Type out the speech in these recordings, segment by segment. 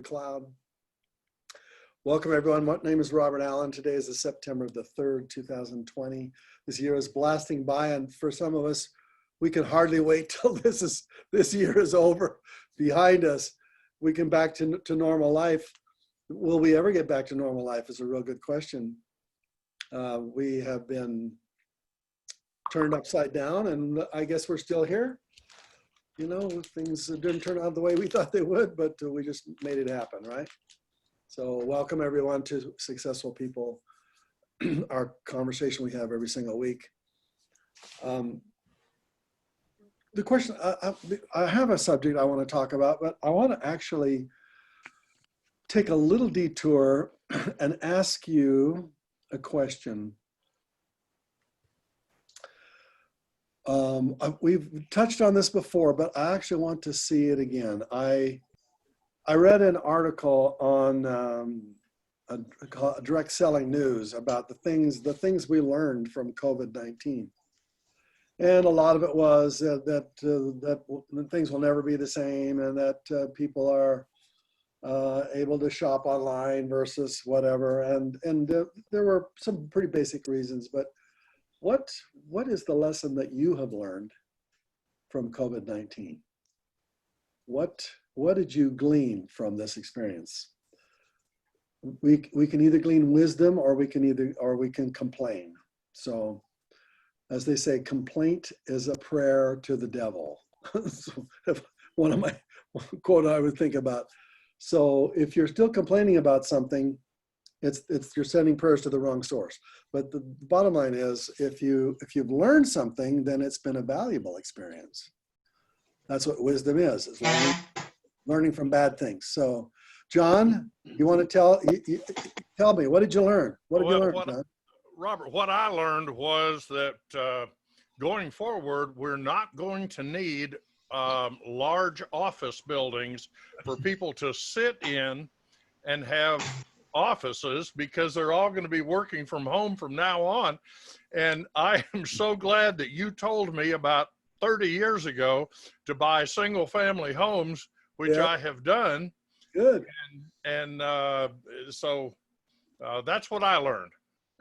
cloud. Welcome everyone. My name is Robert Allen. Today is September the 3rd, 2020. This year is blasting by, and for some of us, we can hardly wait till this year is over, behind us. We can back to normal life. Will we ever get back to normal life is a real good question. We have been turned upside down, and I guess we're still here. You know, things didn't turn out the way we thought they would, but we just made it happen, right? So welcome everyone to Successful People, our conversation we have every single week. The question, I have a subject I want to talk about, but I want to actually take a little detour and ask you a question. We've touched on this before, but I actually want to see it again. I read an article on Direct Selling News about the things we learned from COVID-19. And a lot of it was that things will never be the same, and that people are able to shop online versus whatever. And there were some pretty basic reasons, but what is the lesson that you have learned from COVID-19? What did you glean from this experience? We can either glean wisdom, or we can complain. So, as they say, complaint is a prayer to the devil. So one of my quote I would think about. So if you're still complaining about something, you're sending prayers to the wrong source. But the bottom line is, if you've learned something, then it's been a valuable experience. That's what wisdom is learning from bad things. So, John, you want to tell me, what did you learn? What did you learn, John? Robert, what I learned was that going forward, we're not going to need large office buildings for people to sit in and have offices, because they're all going to be working from home from now on. And I am so glad that you told me about 30 years ago to buy single family homes, which I have done. Good. And so that's what I learned.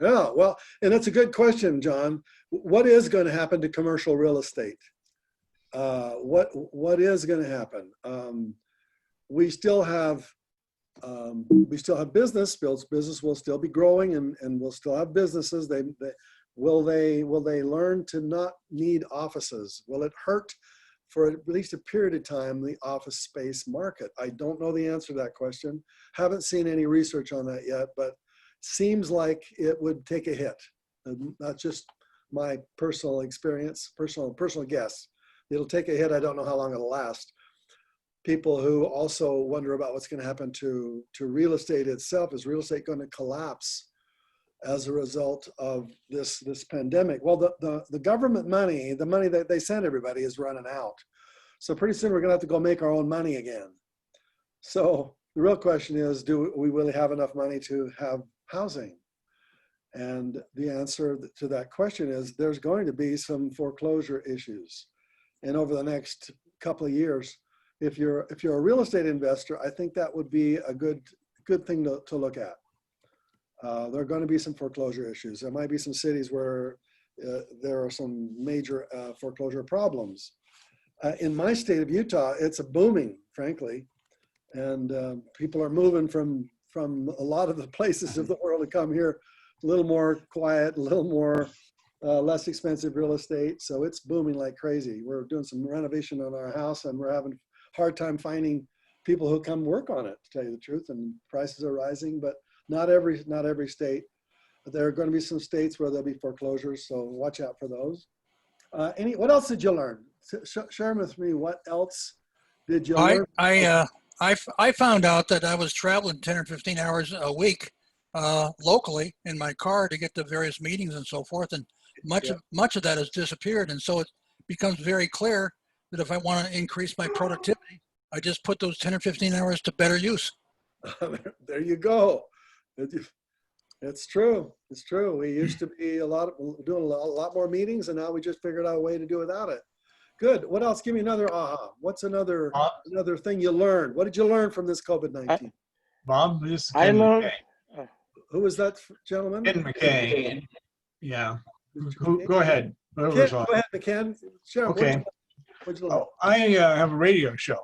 Yeah, well, and that's a good question, John. What is going to happen to commercial real estate? What is going to happen? We still have business. Business will still be growing, and we'll still have businesses. Will they learn to not need offices? Will it hurt for at least a period of time the office space market? I don't know the answer to that question. Haven't seen any research on that yet, but seems like it would take a hit. Not just my personal experience, personal guess. It'll take a hit. I don't know how long it'll last. People who also wonder about what's going to happen to real estate itself. Is real estate going to collapse as a result of this pandemic? Well, the government money, the money that they send everybody, is running out. So pretty soon we're going to have to go make our own money again. So the real question is, do we really have enough money to have housing? And the answer to that question is, there's going to be some foreclosure issues. And over the next couple of years, if you're a real estate investor, I think that would be a good thing to look at. There are going to be some foreclosure issues. There might be some cities where there are some major foreclosure problems. In my state of Utah, it's a booming, frankly, and people are moving from a lot of the places of the world to come here. A little more quiet, a little more less expensive real estate. So it's booming like crazy. We're doing some renovation on our house, and we're having a hard time finding people who come work on it, to tell you the truth. And prices are rising, but not every state. There are going to be some states where there'll be foreclosures, so watch out for those. What else did you learn? Share with me. What else did you learn? I found out that I was traveling 10 or 15 hours a week locally in my car to get to various meetings and so forth, and much of that has disappeared. And so it becomes very clear that if I want to increase my productivity, I just put those 10 or 15 hours to better use. There you go. It's true. It's true. We used to be doing a lot more meetings, and now we just figured out a way to do without it. Good. What else? Give me another aha. What's another Uh, another thing you learned? What did you learn from this COVID-19? Bob, this is I Ken learned. McKay. Who was that gentleman? Ken McKay. Yeah. Mr. McKay? Go ahead. Ken, Whoever's on. go ahead, McCann. Sure. Okay. What'd you learn? Oh, I have a radio show.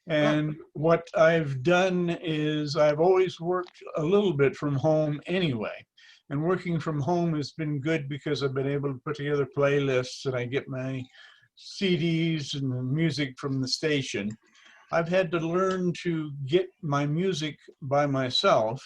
And what I've done is I've always worked a little bit from home anyway. And working from home has been good because I've been able to put together playlists and I get my CDs and the music from the station. I've had to learn to get my music by myself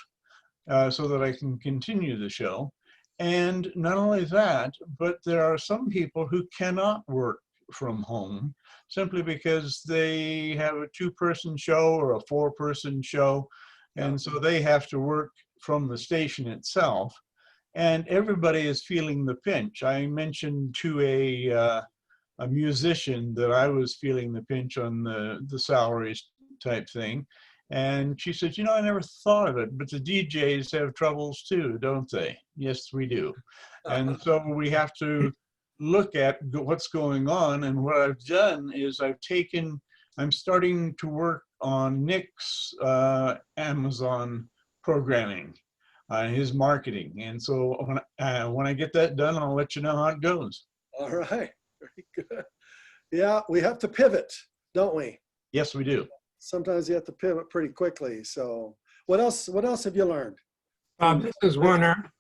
so that I can continue the show. And not only that, but there are some people who cannot work from home simply because they have a 2-person show or a 4-person show. And so they have to work from the station itself. And everybody is feeling the pinch. I mentioned to a musician that I was feeling the pinch on the salaries type thing. And she said, you know, I never thought of it, but the DJs have troubles too, don't they? Yes, we do. And so we have to look at what's going on. And what I've done is I'm starting to work on Nick's Amazon programming, his marketing. And so when I get that done, I'll let you know how it goes. All right. Very good. Yeah, we have to pivot, don't we? Yes, we do. Sometimes you have to pivot pretty quickly. So what else have you learned? This is Werner.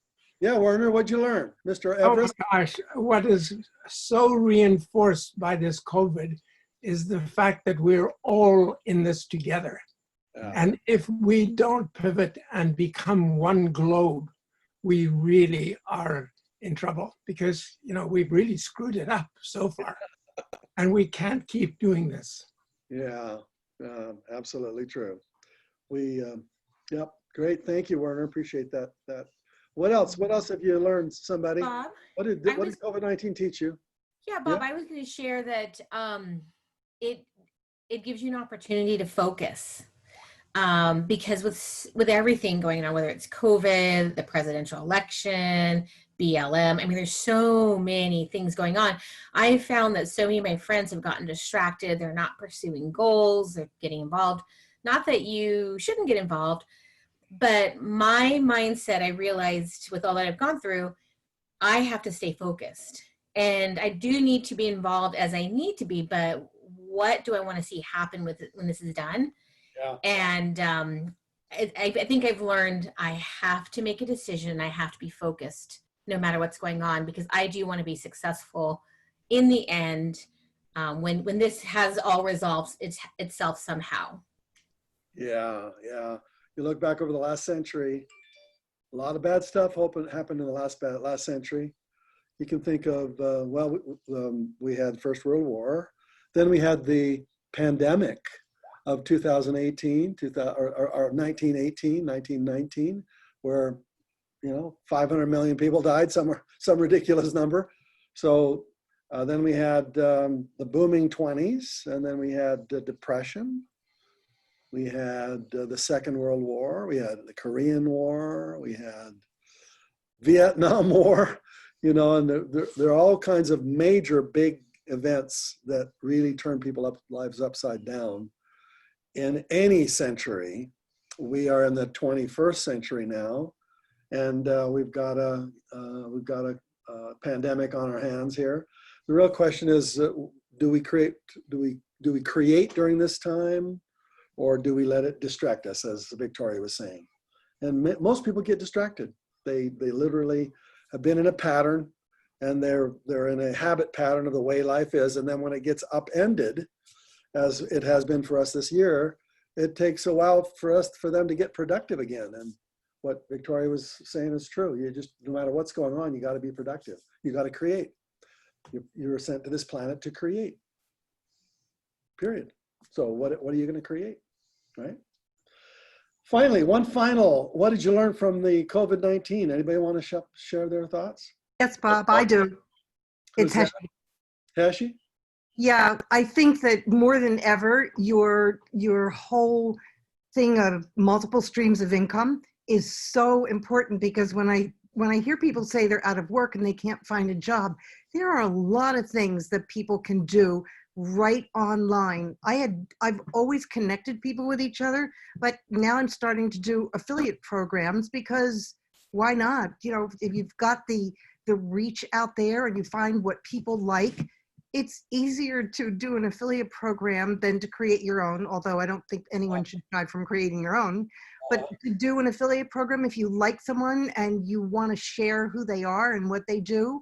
Yeah, Werner, what'd you learn? Mr. Oh my Everest? gosh, what is so reinforced by this COVID is the fact that we're all in this together. Yeah. And if we don't pivot and become one globe, we really are in trouble because, you know, we've really screwed it up so far. And we can't keep doing this. Yeah, absolutely true. Yep, great. Thank you, Werner. Appreciate that. What else? What else have you learned, somebody? Bob, What did COVID-19 teach you? yeah, Bob, I was going to share that it gives you an opportunity to focus because with everything going on, whether it's COVID, the presidential election, BLM, I mean, there's so many things going on. I found that so many of my friends have gotten distracted. They're not pursuing goals. They're getting involved. Not that you shouldn't get involved, but my mindset, I realized with all that I've gone through, I have to stay focused. And I do need to be involved as I need to be, but what do I want to see happen with it when this is done? Yeah. And I think I've learned I have to make a decision. I have to be focused no matter what's going on, because I do want to be successful in the end when this has all resolved itself somehow. Yeah. You look back over the last century, a lot of bad stuff happened in the last century. You can think of, we had First World War. Then we had the pandemic of 2018, or 1919, where 500 million people died, some ridiculous number. So then we had the booming 20s, and then we had the Depression. We had the Second World War. We had the Korean War. We had Vietnam War. And there are all kinds of major big events that really turn lives upside down. In any century, we are in the 21st century now. And we've got a pandemic on our hands here. The real question is, do we create during this time, or do we let it distract us, as Victoria was saying? And most people get distracted. They literally have been in a pattern, and they're in a habit pattern of the way life is. And then when it gets upended, as it has been for us this year, it takes a while for them to get productive again. And what Victoria was saying is true. No matter what's going on, you got to be productive. You got to create. You were sent to this planet to create. Period. So what are you going to create, right? Finally, what did you learn from the COVID-19? Anybody want to share their thoughts? Yes, Bob, I do. It's Tashi? Yeah, I think that more than ever, your whole thing of multiple streams of income is so important, because when I hear people say they're out of work and they can't find a job, there are a lot of things that people can do right online. I've always connected people with each other, but now I'm starting to do affiliate programs because why not? You know, if you've got the reach out there and you find what people like, it's easier to do an affiliate program than to create your own, although I don't think anyone should try from creating your own. But to do an affiliate program, if you like someone and you want to share who they are and what they do,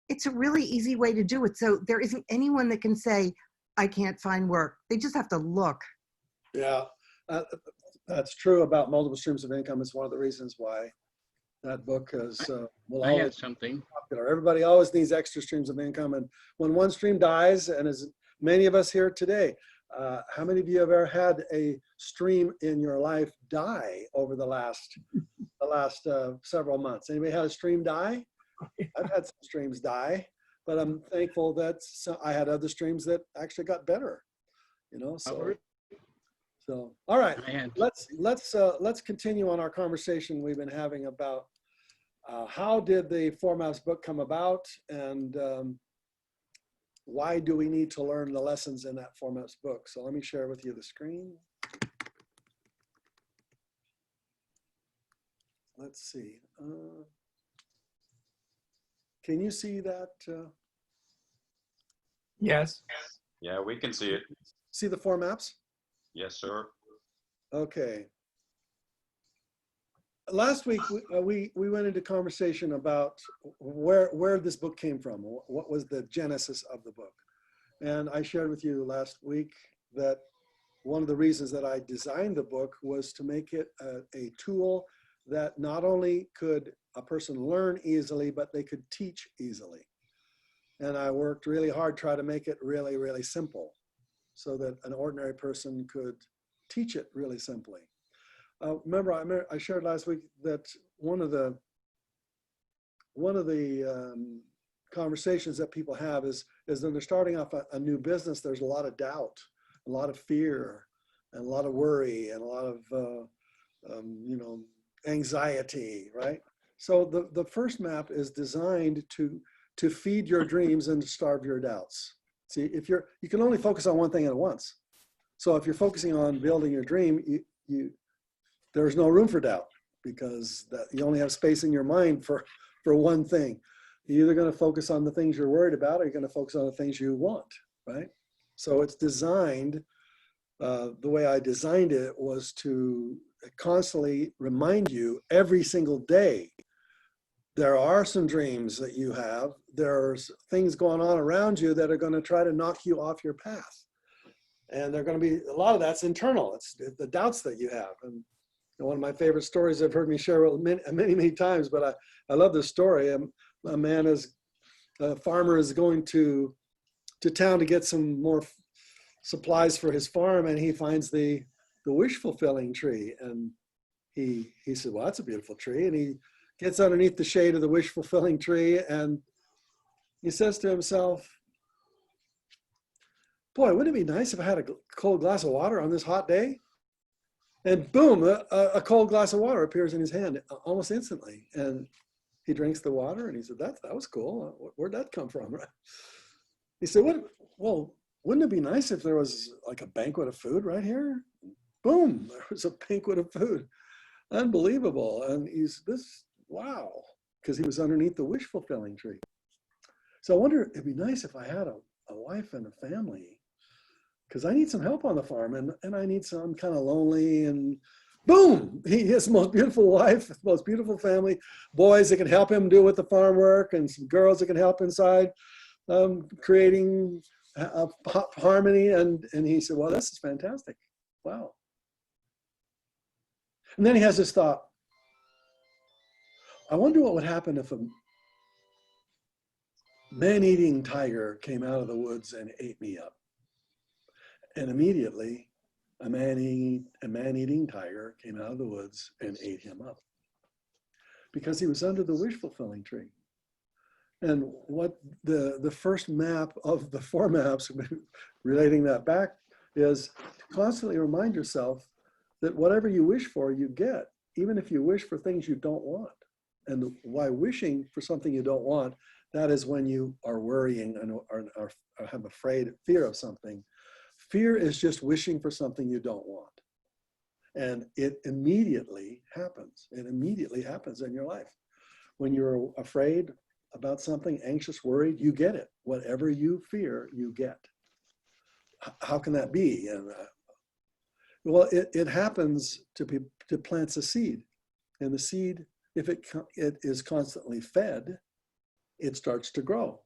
it's a really easy way to do it. So there isn't anyone that can say, I can't find work. They just have to look. Yeah, that's true about multiple streams of income. It's one of the reasons why that book is will I had always something. popular. Everybody always needs extra streams of income. And when one stream dies, and as many of us here today, how many of you have ever had a stream in your life die over the last several months? Anybody had a stream die? I've had some streams die, but I'm thankful that I had other streams that actually got better. You know, so all right. Let's continue on our conversation we've been having about how did the Formats book come about, and why do we need to learn the lessons in that Formats book? So let me share with you the screen. Let's see. Can you see that? Yes. Yeah, we can see it. See the Formats? Yes, sir. Okay. Last week we went into conversation about where this book came from. What was the genesis of the book? And I shared with you last week that one of the reasons that I designed the book was to make it a tool that not only could a person learn easily, but they could teach easily. And I worked really hard trying to make it really, really simple so that an ordinary person could teach it really simply. Remember, I shared last week that one of the conversations that people have is when they're starting off a new business, there's a lot of doubt, a lot of fear, and a lot of worry, and a lot of anxiety, right? So the first map is designed to feed your dreams and to starve your doubts. See, you can only focus on one thing at once. So if you're focusing on building your dream, there's no room for doubt, because you only have space in your mind for one thing. You're either going to focus on the things you're worried about, or you're going to focus on the things you want, right? So it's designed, the way I designed it was to constantly remind you every single day, there are some dreams that you have. There's things going on around you that are going to try to knock you off your path. And they're going to be, a lot of that's internal. It's the doubts that you have. And one of my favorite stories I've heard me share many times, but I love this story. A farmer is going to town to get some more supplies for his farm, and he finds the wish fulfilling tree. And he said, well, that's a beautiful tree. And he gets underneath the shade of the wish fulfilling tree, and he says to himself, boy, wouldn't it be nice if I had a cold glass of water on this hot day? And boom, a cold glass of water appears in his hand almost instantly. And he drinks the water, and he said, that was cool. Where'd that come from? He said, well, wouldn't it be nice if there was like a banquet of food right here? Boom, there was a banquet of food. Unbelievable. And wow, because he was underneath the wish fulfilling tree. So I wonder, it'd be nice if I had a wife and a family, because I need some help on the farm, and I'm kind of lonely, and boom, he has the most beautiful wife, the most beautiful family, boys that can help him do with the farm work, and some girls that can help inside creating harmony. And he said, well, this is fantastic. Wow. And then he has this thought, I wonder what would happen if a man-eating tiger came out of the woods and ate me up. And immediately, a man-eating tiger came out of the woods and ate him up, because he was under the wish-fulfilling tree. And what the first map of the 4 maps, relating that back, is constantly remind yourself that whatever you wish for, you get, even if you wish for things you don't want. And why wishing for something you don't want That is when you are worrying and are have fear of something. Fear is just wishing for something you don't want. And it immediately happens. It immediately happens in your life. When you're afraid about something, anxious, worried, you get it. Whatever you fear, you get. How can that be? And well, it happens to plants a seed. And the seed, if it is constantly fed, it starts to grow.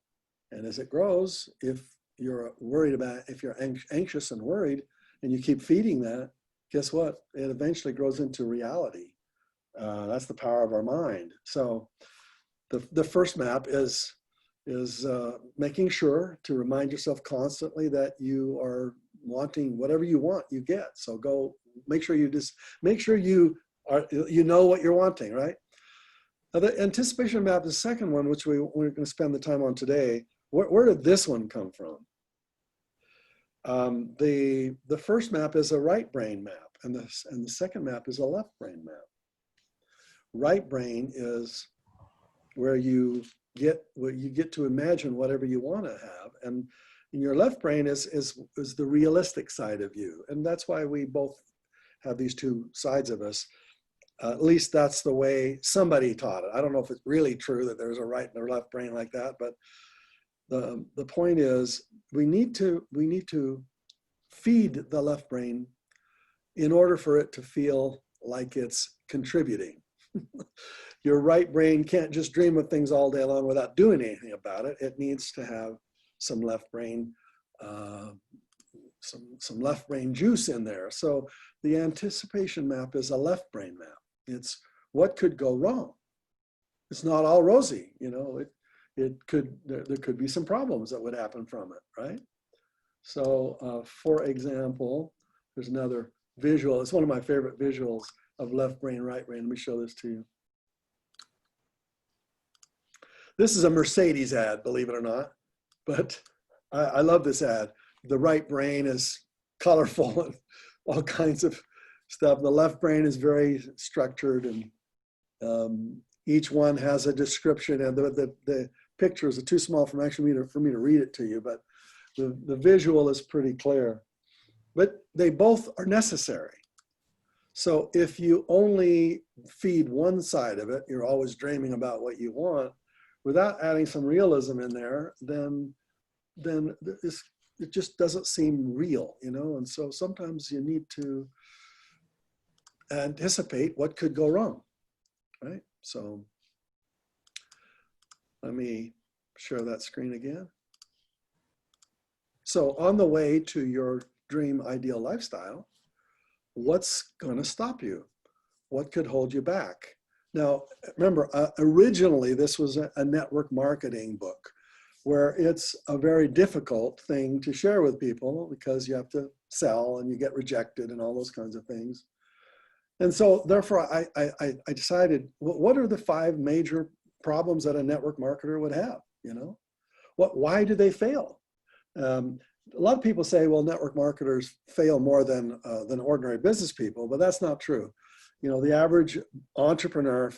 And as it grows, if you're worried about, if you're anxious and worried, and you keep feeding that, guess what? It eventually grows into reality. That's the power of our mind. So the first map is making sure to remind yourself constantly that you are wanting whatever you want, you get. So go make sure you know what you're wanting, right? Now the anticipation map is the second one, which we're going to spend the time on today. Where did this one come from? The first map is a right brain map, and the second map is a left brain map. Right brain is where you get to imagine whatever you want to have, and in your left brain is the realistic side of you, and that's why we both have these two sides of us. At least that's the way somebody taught it. I don't know if it's really true that there's a right and a left brain like that, but the point is we need to feed the left brain in order for it to feel like it's contributing. Your right brain can't just dream of things all day long without doing anything about it. It needs to have some left brain, some left brain juice in there. So the anticipation map is a left brain map. It's what could go wrong. It's not all rosy, you know. There could be some problems that would happen from it, right? So for example, there's another visual. It's one of my favorite visuals of left brain, right brain. Let me show this to you. This is a Mercedes ad, believe it or not, but I love this ad. The right brain is colorful and all kinds of stuff. The left brain is very structured, and each one has a description, and the pictures are too small for me to read it to you, but the visual is pretty clear. But they both are necessary. So if you only feed one side of it, you're always dreaming about what you want, without adding some realism in there, then it just doesn't seem real, you know? And so sometimes you need to anticipate what could go wrong, right? So let me share that screen again. So on the way to your dream ideal lifestyle, what's going to stop you? What could hold you back? Now, remember, originally this was a network marketing book where it's a very difficult thing to share with people because you have to sell and you get rejected and all those kinds of things. And so therefore I decided, what are the 5 major problems that a network marketer would have, you know? Why do they fail? A lot of people say, well, network marketers fail more than ordinary business people, but that's not true. You know, the average entrepreneur,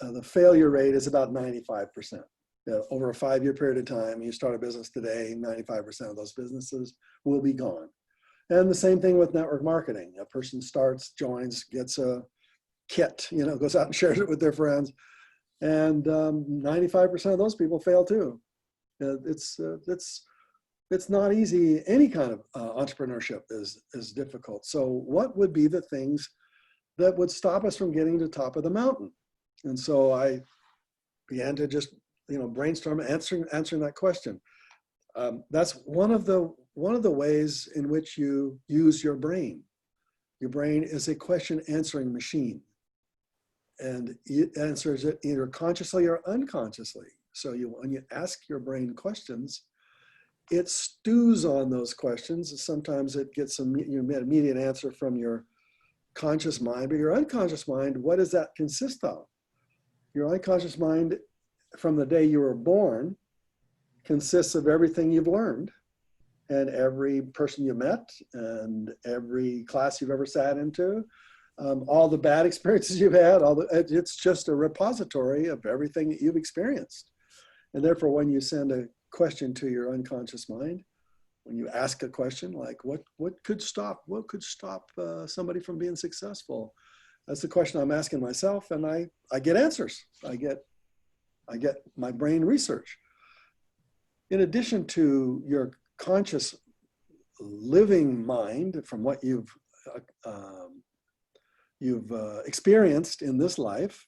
the failure rate is about 95%. Over a 5-year period of time, you start a business today, 95% of those businesses will be gone. And the same thing with network marketing. A person starts, joins, gets a kit, you know, goes out and shares it with their friends, and 95% of those people fail too. It's not easy. Any kind of entrepreneurship is difficult. So what would be the things that would stop us from getting to the top of the mountain? And so I began to just, you know, brainstorm answering that question. That's one of the ways in which you use your brain. Your brain is a question answering machine, and it answers it either consciously or unconsciously. So when you ask your brain questions, it stews on those questions. Sometimes it gets an immediate answer from your conscious mind, but your unconscious mind, what does that consist of? Your unconscious mind, from the day you were born, consists of everything you've learned, and every person you met, and every class you've ever sat into, all the bad experiences you've had, it's just a repository of everything that you've experienced. And therefore, when you send a question to your unconscious mind, when you ask a question like, what could stop somebody from being successful? That's the question I'm asking myself, and I get answers. I get my brain research. In addition to your conscious living mind from what you've experienced in this life,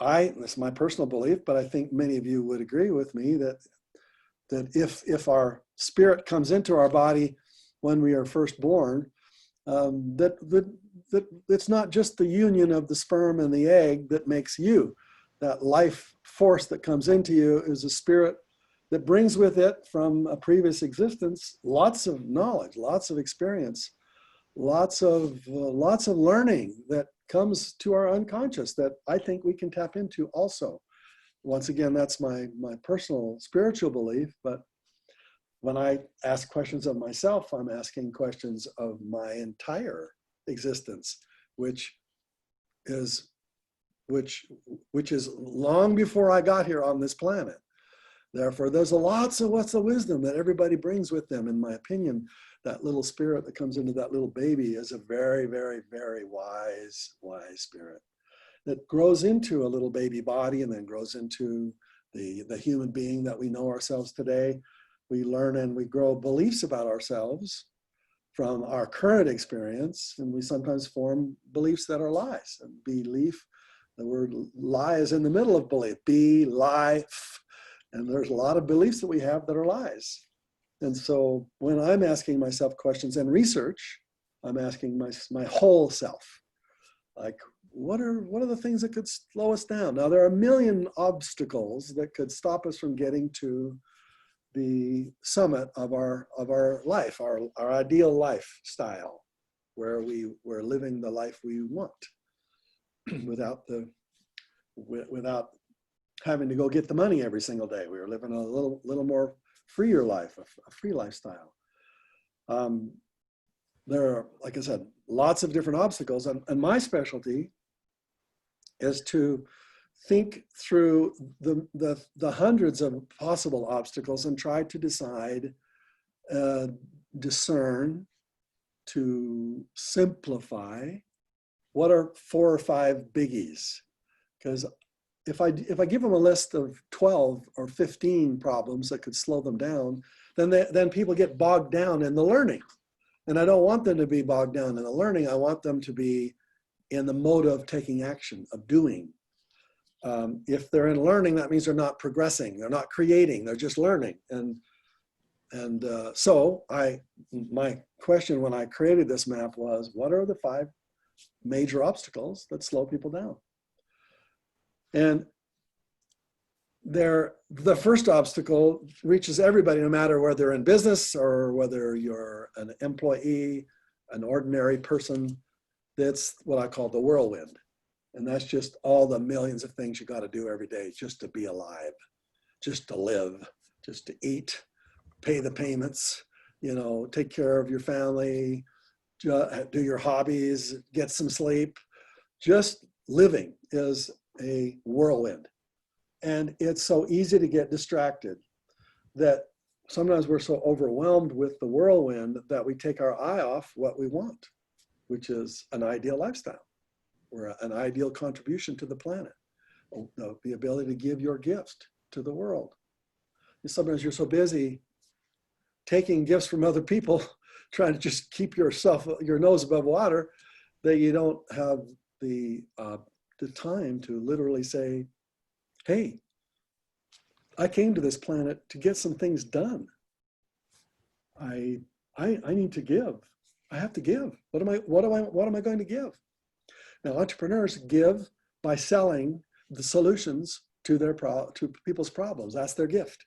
this is my personal belief, but I think many of you would agree with me that if our spirit comes into our body when we are first born, that it's not just the union of the sperm and the egg that makes you. That life force that comes into you is a spirit that brings with it from a previous existence lots of knowledge, lots of experience, lots of learning that comes to our unconscious that I think we can tap into also. Once again, that's my personal spiritual belief, but when I ask questions of myself, I'm asking questions of my entire existence, which is long before I got here on this planet. Therefore, there's lots of wisdom that everybody brings with them. In my opinion, that little spirit that comes into that little baby is a very, very, very wise spirit that grows into a little baby body and then grows into the human being that we know ourselves today. We learn and we grow beliefs about ourselves from our current experience, and we sometimes form beliefs that are lies. And belief, the word lie is in the middle of belief, life. And there's a lot of beliefs that we have that are lies. And so when I'm asking myself questions and research, I'm asking my whole self, like, what are the things that could slow us down? Now, there are a million obstacles that could stop us from getting to the summit of our life, our ideal lifestyle, where we're living the life we want without having to go get the money every single day. We were living a little more freer life, a free lifestyle. There are, like I said, lots of different obstacles, and my specialty is to think through the hundreds of possible obstacles and try to decide, discern, to simplify what are 4 or 5 biggies. Because if I give them a list of 12 or 15 problems that could slow them down, then people get bogged down in the learning. And I don't want them to be bogged down in the learning. I want them to be in the mode of taking action, of doing. If they're in learning, that means they're not progressing, they're not creating, they're just learning. And so my question when I created this map was, what are the 5 major obstacles that slow people down? And the first obstacle reaches everybody, no matter whether they're in business or whether you're an employee, an ordinary person. That's what I call the whirlwind. And that's just all the millions of things you got to do every day just to be alive, just to live, just to eat, pay the payments, take care of your family, do your hobbies, get some sleep. Just living is a whirlwind. And it's so easy to get distracted that sometimes we're so overwhelmed with the whirlwind that we take our eye off what we want, which is an ideal lifestyle or an ideal contribution to the planet, the ability to give your gift to the world. And sometimes you're so busy taking gifts from other people, trying to just keep your nose above water, that you don't have the time to literally say, hey, I came to this planet to get some things done. I need to give. I have to give. What am I going to give? Now, entrepreneurs give by selling the solutions to people's problems. That's their gift.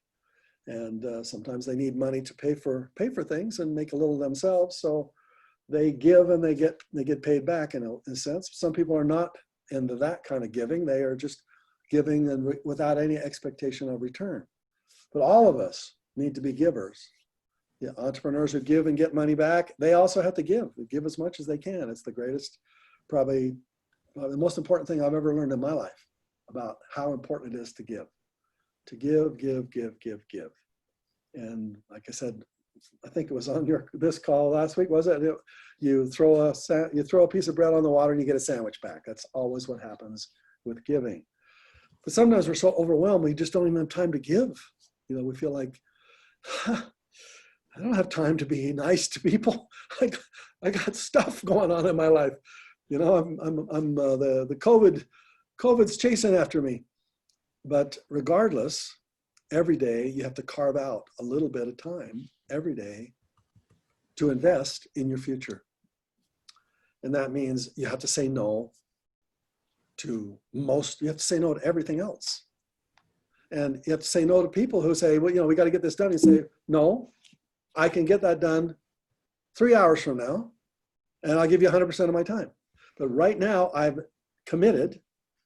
And sometimes they need money to pay for things and make a little themselves. So they give and they get paid back in a sense. Some people are not into that kind of giving. They are just giving and without any expectation of return. But all of us need to be givers. Yeah, entrepreneurs who give and get money back, they also have to give as much as they can. It's the greatest, probably the most important thing I've ever learned in my life about how important it is to give. to give, give, give, give, give. And like I said, I think it was on this call last week, was it? You throw a piece of bread on the water and you get a sandwich back. That's always what happens with giving. But sometimes we're so overwhelmed, we just don't even have time to give. You know, we feel like, I don't have time to be nice to people. I got stuff going on in my life. You know, the COVID's chasing after me. But regardless, every day you have to carve out a little bit of time every day to invest in your future. And that means you have to say no to you have to say no to everything else. And you have to say no to people who say, well, you know, we got to get this done. You say, no, I can get that done 3 hours from now, and I'll give you 100% of my time. But right now, I've committed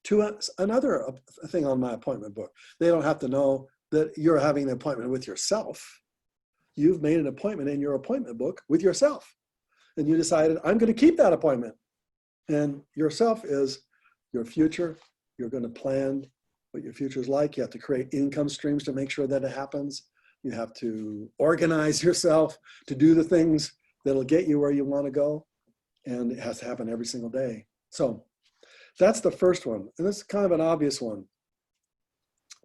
to another thing on my appointment book. They don't have to know that you're having an appointment with yourself. You've made an appointment in your appointment book with yourself. And you decided, I'm going to keep that appointment. And yourself is your future. You're going to plan what your future is like. You have to create income streams to make sure that it happens. You have to organize yourself to do the things that'll get you where you want to go. And it has to happen every single day. So that's the first one. And it's kind of an obvious one.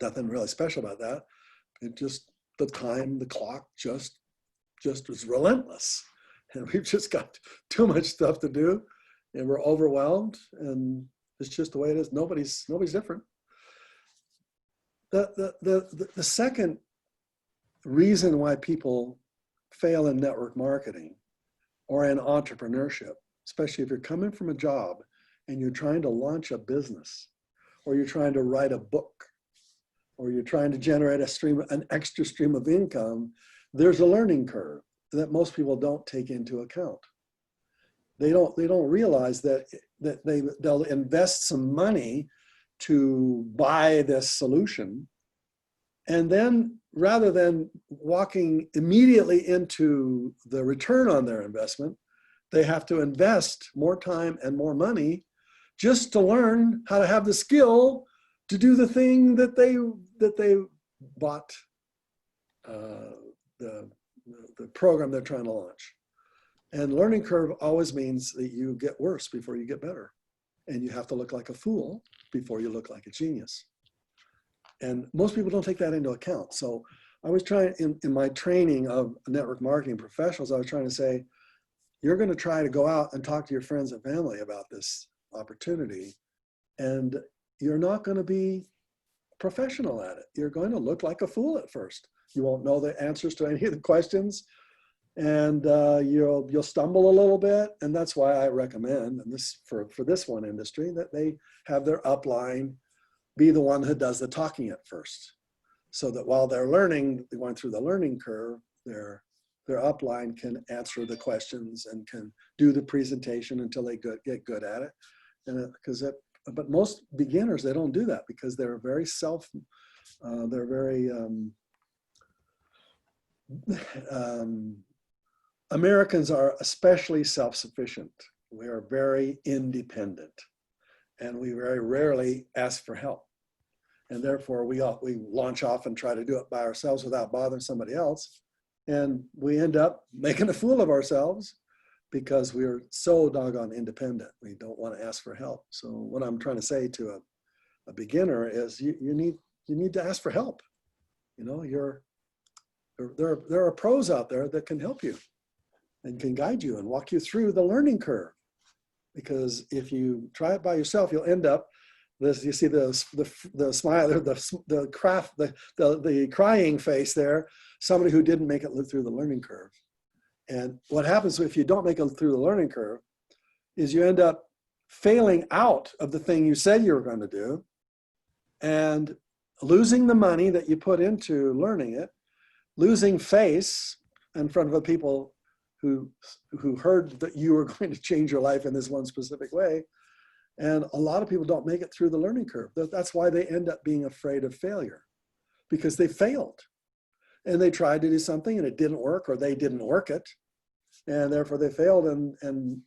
Nothing really special about that. It just, the clock just was relentless. And we've just got too much stuff to do and we're overwhelmed, and it's just the way it is. Nobody's different. The second reason why people fail in network marketing or in entrepreneurship, especially if you're coming from a job and you're trying to launch a business, or you're trying to write a book, or you're trying to generate an extra stream of income, there's a learning curve that most people don't take into account. They don't realize that they'll invest some money to buy this solution, and then rather than walking immediately into the return on their investment, they have to invest more time and more money just to learn how to have the skill to do the thing that they bought, the program they're trying to launch. And learning curve always means that you get worse before you get better. And you have to look like a fool before you look like a genius. And most people don't take that into account. So I was trying, in my training of network marketing professionals, I was trying to say, you're going to try to go out and talk to your friends and family about this opportunity, and you're not going to be professional at it. You're going to look like a fool at first. You won't know the answers to any of the questions, and you'll stumble a little bit. And that's why I recommend, and this for this one industry, that they have their upline be the one who does the talking at first, so that while they're learning, they're going through the learning curve, their upline can answer the questions and can do the presentation until they get good at it. And but most beginners, they don't do that because they're very Americans are especially self-sufficient. We are very independent, and we very rarely ask for help. And therefore we launch off and try to do it by ourselves without bothering somebody else. And we end up making a fool of ourselves because we're so doggone independent. We don't want to ask for help. So what I'm trying to say to a beginner is you need to ask for help. You know, there are pros out there that can help you and can guide you and walk you through the learning curve. Because if you try it by yourself, you'll end up this. You see the smile, the crying face there. Somebody who didn't make it through the learning curve. And what happens if you don't make it through the learning curve is you end up failing out of the thing you said you were going to do, and losing the money that you put into learning it, losing face in front of the people who heard that you were going to change your life in this one specific way. And a lot of people don't make it through the learning curve. That's why they end up being afraid of failure, because they failed. And they tried to do something and it didn't work, or they didn't work it. And therefore they failed. And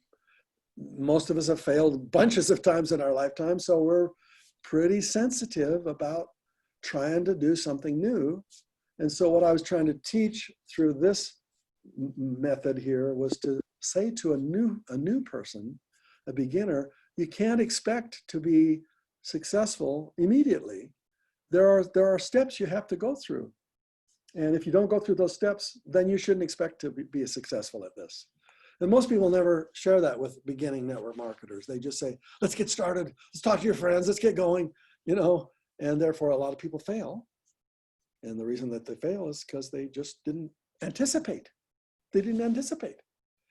most of us have failed bunches of times in our lifetime. So we're pretty sensitive about trying to do something new. And so what I was trying to teach through this method here was to say to a new person, a beginner, you can't expect to be successful immediately. There are steps you have to go through. And if you don't go through those steps, then you shouldn't expect to be successful at this. And most people never share that with beginning network marketers. They just say, let's get started. Let's talk to your friends. Let's get going, you know, and therefore a lot of people fail. And the reason that they fail is because they just didn't anticipate. They didn't anticipate.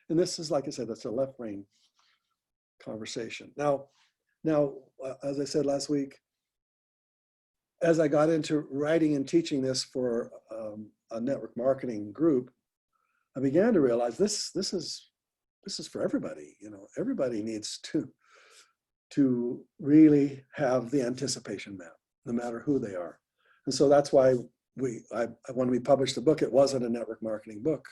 And this is, like I said, that's a left brain conversation. Now, as I said last week, as I got into writing and teaching this for a network marketing group, I began to realize this is for everybody. You know, everybody needs to really have the anticipation map, no matter who they are. And so that's why when we published the book, it wasn't a network marketing book.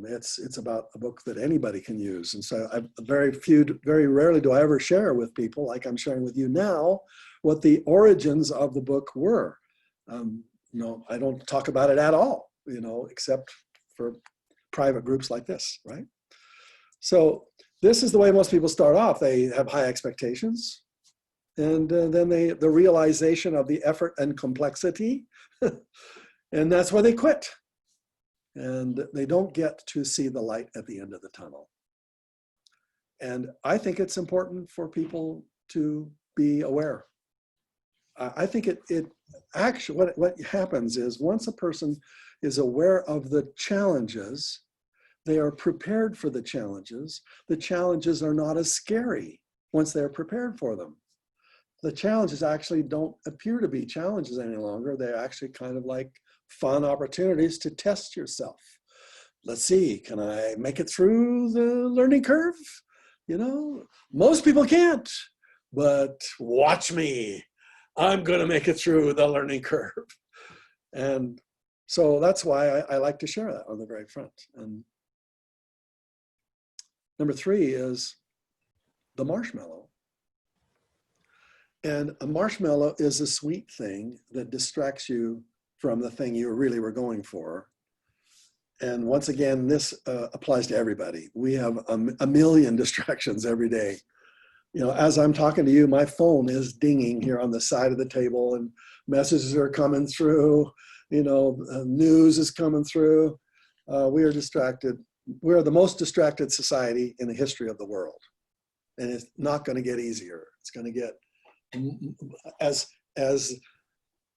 It's about a book that anybody can use. And so very rarely do I ever share with people, like I'm sharing with you now, what the origins of the book were. No, I don't talk about it at all, you know, except for private groups like this, right? So this is the way most people start off. They have high expectations, and then the realization of the effort and complexity, and that's why they quit. And they don't get to see the light at the end of the tunnel. And I think it's important for people to be aware. I think it actually, what happens is once a person is aware of the challenges, they are prepared for the challenges. The challenges are not as scary once they're prepared for them. The challenges actually don't appear to be challenges any longer. They're actually kind of like fun opportunities to test yourself. Let's see, can I make it through the learning curve? You know, most people can't, but watch me. I'm going to make it through the learning curve. And so that's why I like to share that on the very front. And number 3 is the marshmallow. And a marshmallow is a sweet thing that distracts you from the thing you really were going for. And once again, this applies to everybody. We have a million distractions every day. You know, as I'm talking to you, my phone is dinging here on the side of the table and messages are coming through, you know, news is coming through. We are distracted. We are the most distracted society in the history of the world. And it's not going to get easier. It's going to get, as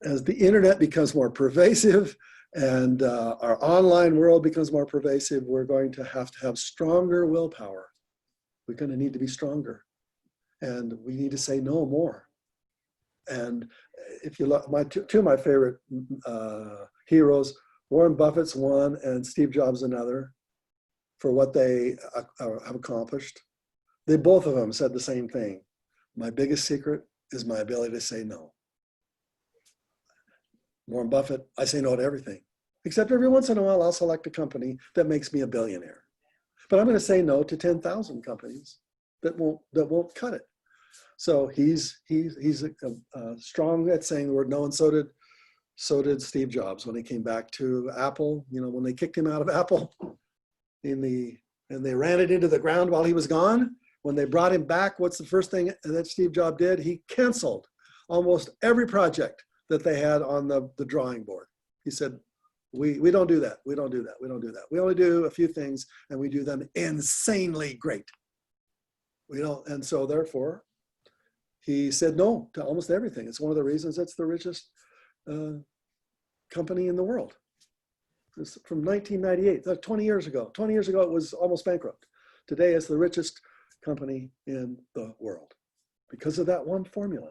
the internet becomes more pervasive and our online world becomes more pervasive, we're going to have stronger willpower. We're going to need to be stronger. And we need to say no more. And if you look, two of my favorite heroes, Warren Buffett's one and Steve Jobs another, for what they have accomplished. They both of them said the same thing. My biggest secret is my ability to say no. Warren Buffett, I say no to everything, except every once in a while I'll select a company that makes me a billionaire. But I'm going to say no to 10,000 companies that won't cut it. So he's strong at saying the word no, and so did Steve Jobs when he came back to Apple. You know, when they kicked him out of Apple, and they ran it into the ground while he was gone. When they brought him back, what's the first thing that Steve Jobs did? He canceled almost every project that they had on the drawing board. He said, we don't do that. We don't do that. We don't do that. We only do a few things, and we do them insanely great. We don't, and so therefore, he said no to almost everything. It's one of the reasons it's the richest company in the world. It's from 1998, 20 years ago. 20 years ago, it was almost bankrupt. Today, it's the richest company in the world because of that one formula.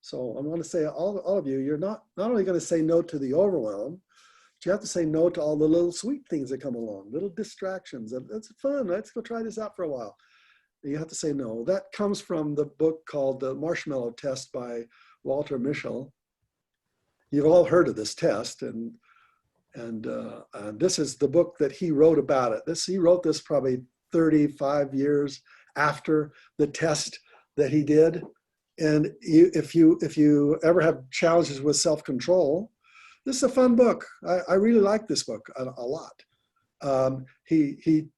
So I want to say, all of you, you're not only going to say no to the overwhelm, but you have to say no to all the little sweet things that come along, little distractions. It's fun. Let's go try this out for a while. You have to say no. That comes from the book called The Marshmallow Test by Walter Mischel. You've all heard of this test, and this is the book that he wrote about it. He wrote this probably 35 years after the test that he did. And if you ever have challenges with self-control, this is a fun book. I really like this book a lot. He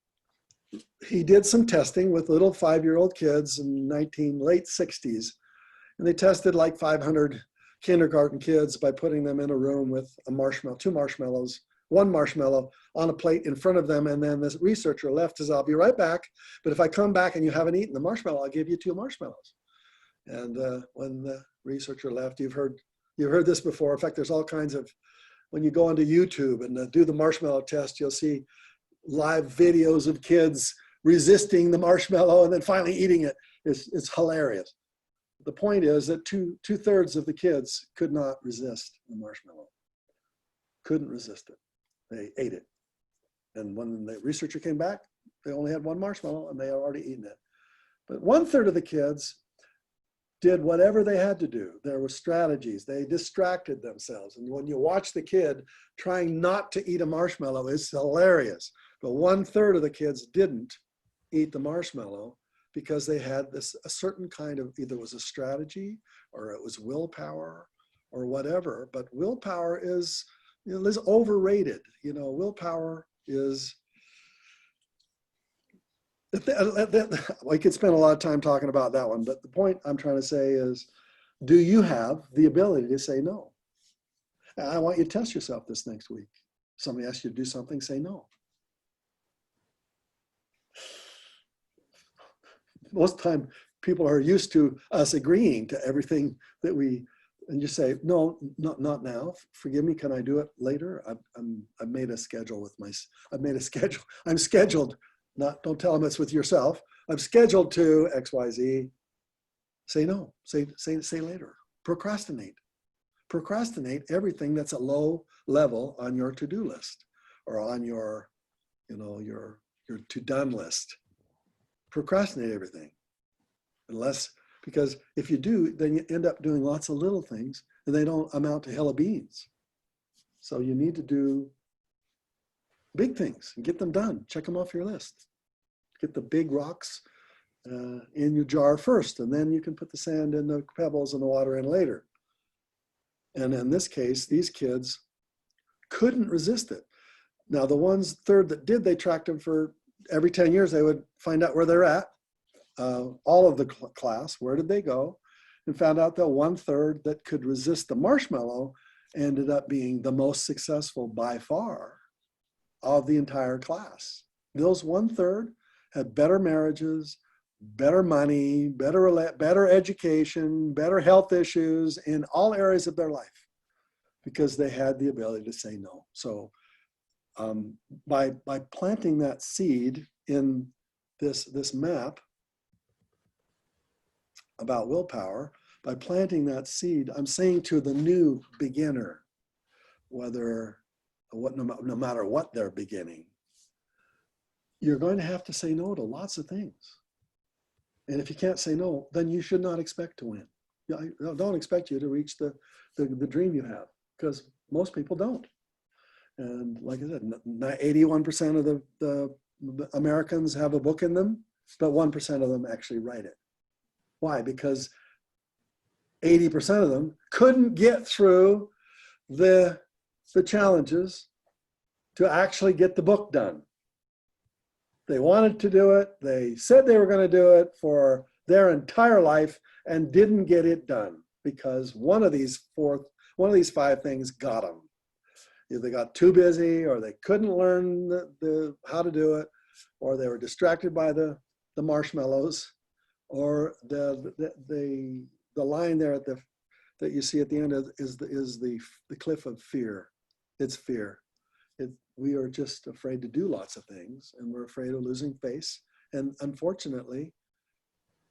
did some testing with little 5-year-old kids in late 60s, and they tested like 500 kindergarten kids by putting them in a room with a marshmallow, 2 marshmallows, 1 marshmallow on a plate in front of them, and then this researcher left says, "I'll be right back, but if I come back and you haven't eaten the marshmallow, I'll give you 2 marshmallows." And when the researcher left, you've heard this before. In fact, there's all kinds of, when you go onto YouTube and do the marshmallow test, you'll see live videos of kids resisting the marshmallow and then finally eating it. It's hilarious. The point is that two-thirds of the kids could not resist the marshmallow. Couldn't resist it. They ate it. And when the researcher came back, they only had 1 marshmallow and they had already eaten it. But 1/3 of the kids did whatever they had to do. There were strategies. They distracted themselves. And when you watch the kid trying not to eat a marshmallow, it's hilarious. But 1/3 of the kids didn't eat the marshmallow because they had a certain kind of, either it was a strategy or it was willpower or whatever. But willpower is overrated. Willpower is, we could spend a lot of time talking about that one, but the point I'm trying to say is, do you have the ability to say no? I want you to test yourself this next week. Somebody asks you to do something, say no. Most of the time, people are used to us agreeing to everything that and you say, "No, not now. Forgive me. Can I do it later? I've made a schedule I'm scheduled. Don't tell them it's with yourself. I'm scheduled to XYZ. Say no. Say later. Procrastinate. Procrastinate everything that's a low level on your to-do list or on your to-done list. Procrastinate everything. Because if you do, then you end up doing lots of little things and they don't amount to hella beans. So you need to do big things and get them done. Check them off your list. Get the big rocks in your jar first, and then you can put the sand and the pebbles and the water in later. And in this case, these kids couldn't resist it. Now, the 1/3 that did, they tracked them for every 10 years. They would find out where they're at, all of the class, where did they go, and found out that 1/3 that could resist the marshmallow ended up being the most successful by far of the entire class. Those 1/3 had better marriages, better money, better education, better health issues in all areas of their life because they had the ability to say no. So by planting that seed in this map about willpower, by planting that seed, I'm saying to the new beginner, no matter what they're beginning, you're going to have to say no to lots of things. And if you can't say no, then you should not expect to win. I don't expect you to reach the dream you have, because most people don't. And like I said, 81% of the Americans have a book in them, but 1% of them actually write it. Why? Because 80% of them couldn't get through the challenges to actually get the book done. They wanted to do it. They said they were going to do it for their entire life and didn't get it done because one of these 5 things got them. Either they got too busy, or they couldn't learn how to do it, or they were distracted by the marshmallows, or the line there that you see at the end is the cliff of fear. It's fear. We are just afraid to do lots of things, and we're afraid of losing face. And unfortunately,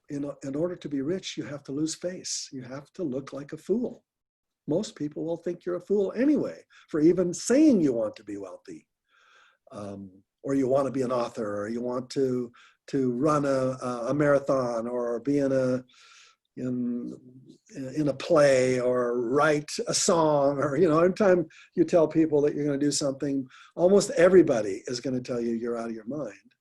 in order to be rich, you have to lose face. You have to look like a fool. Most people will think you're a fool anyway for even saying you want to be wealthy, or you want to be an author, or you want to run a marathon, or be in a play, or write a song, or every time you tell people that you're going to do something, almost everybody is going to tell you you're out of your mind.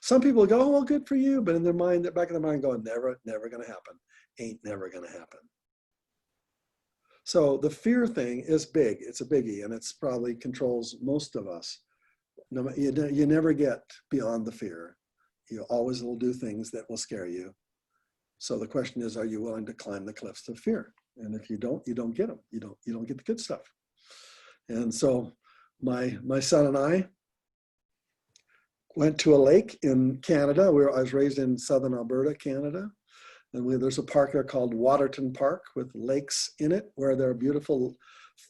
Some people go, oh, well, good for you. But in their mind, the back of their mind going, never going to happen. Ain't never going to happen. So the fear thing is big. It's a biggie, and it's probably controls most of us. No, you never get beyond the fear. You always will do things that will scare you. So the question is, are you willing to climb the cliffs of fear? And if you don't get them. You don't get the good stuff. And so my son and I went to a lake in Canada. I was raised in southern Alberta, Canada. And there's a park there called Waterton Park with lakes in it where there are beautiful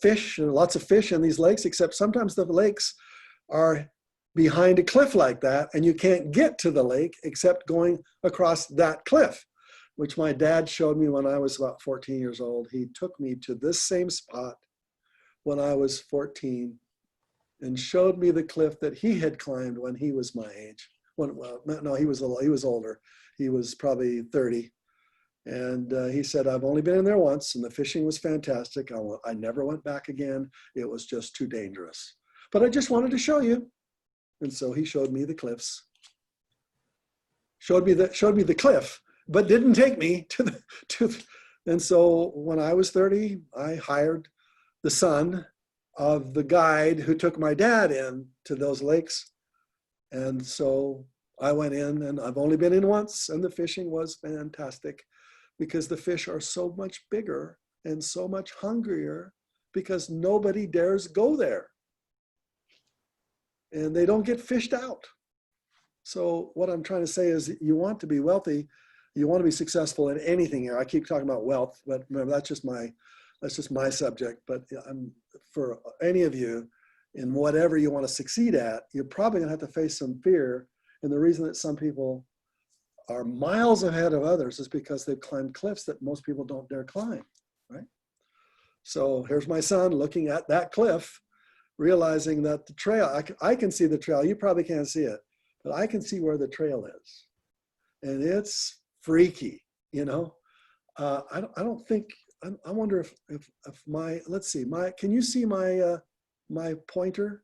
fish and lots of fish in these lakes, except sometimes the lakes are behind a cliff like that, and you can't get to the lake except going across that cliff, which my dad showed me when I was about 14 years old. He took me to this same spot when I was 14 and showed me the cliff that he had climbed when he was my age. No, he was older. He was probably 30. And he said, I've only been in there once, and the fishing was fantastic. I never went back again. It was just too dangerous. But I just wanted to show you. And so he showed me the cliffs. Showed me the cliff, but didn't take me to the. And so when I was 30, I hired the son of the guide who took my dad in to those lakes. And so I went in, and I've only been in once, and the fishing was fantastic because the fish are so much bigger and so much hungrier because nobody dares go there. And they don't get fished out. So what I'm trying to say is you want to be wealthy, you want to be successful in anything here. I keep talking about wealth, but remember, that's just my subject. But for any of you, in whatever you want to succeed at, you're probably gonna have to face some fear. And the reason that some people are miles ahead of others is because they've climbed cliffs that most people don't dare climb, right? So here's my son looking at that cliff, realizing that the trail, I can see the trail, you probably can't see it, but I can see where the trail is. And it's freaky, you know? I don't think, I wonder if my, let's see, can you see my pointer?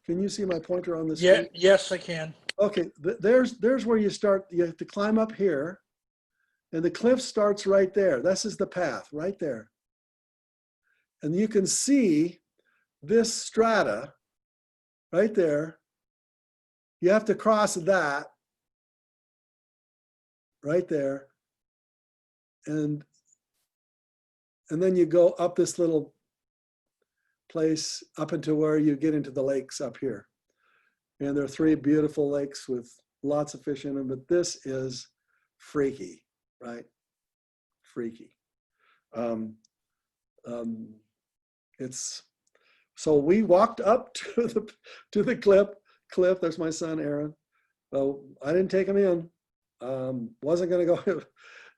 Can you see my pointer on the screen? Yeah, yes, I can. Okay, there's where you start. You have to climb up here, and the cliff starts right there. This is the path right there. And you can see this strata right there. You have to cross that right there. And then you go up this little place up into where you get into the lakes up here. And there are 3 beautiful lakes with lots of fish in them, but this is freaky, right? Freaky. So we walked up to the cliff. There's my son, Aaron. Well, I didn't take him in. Wasn't going to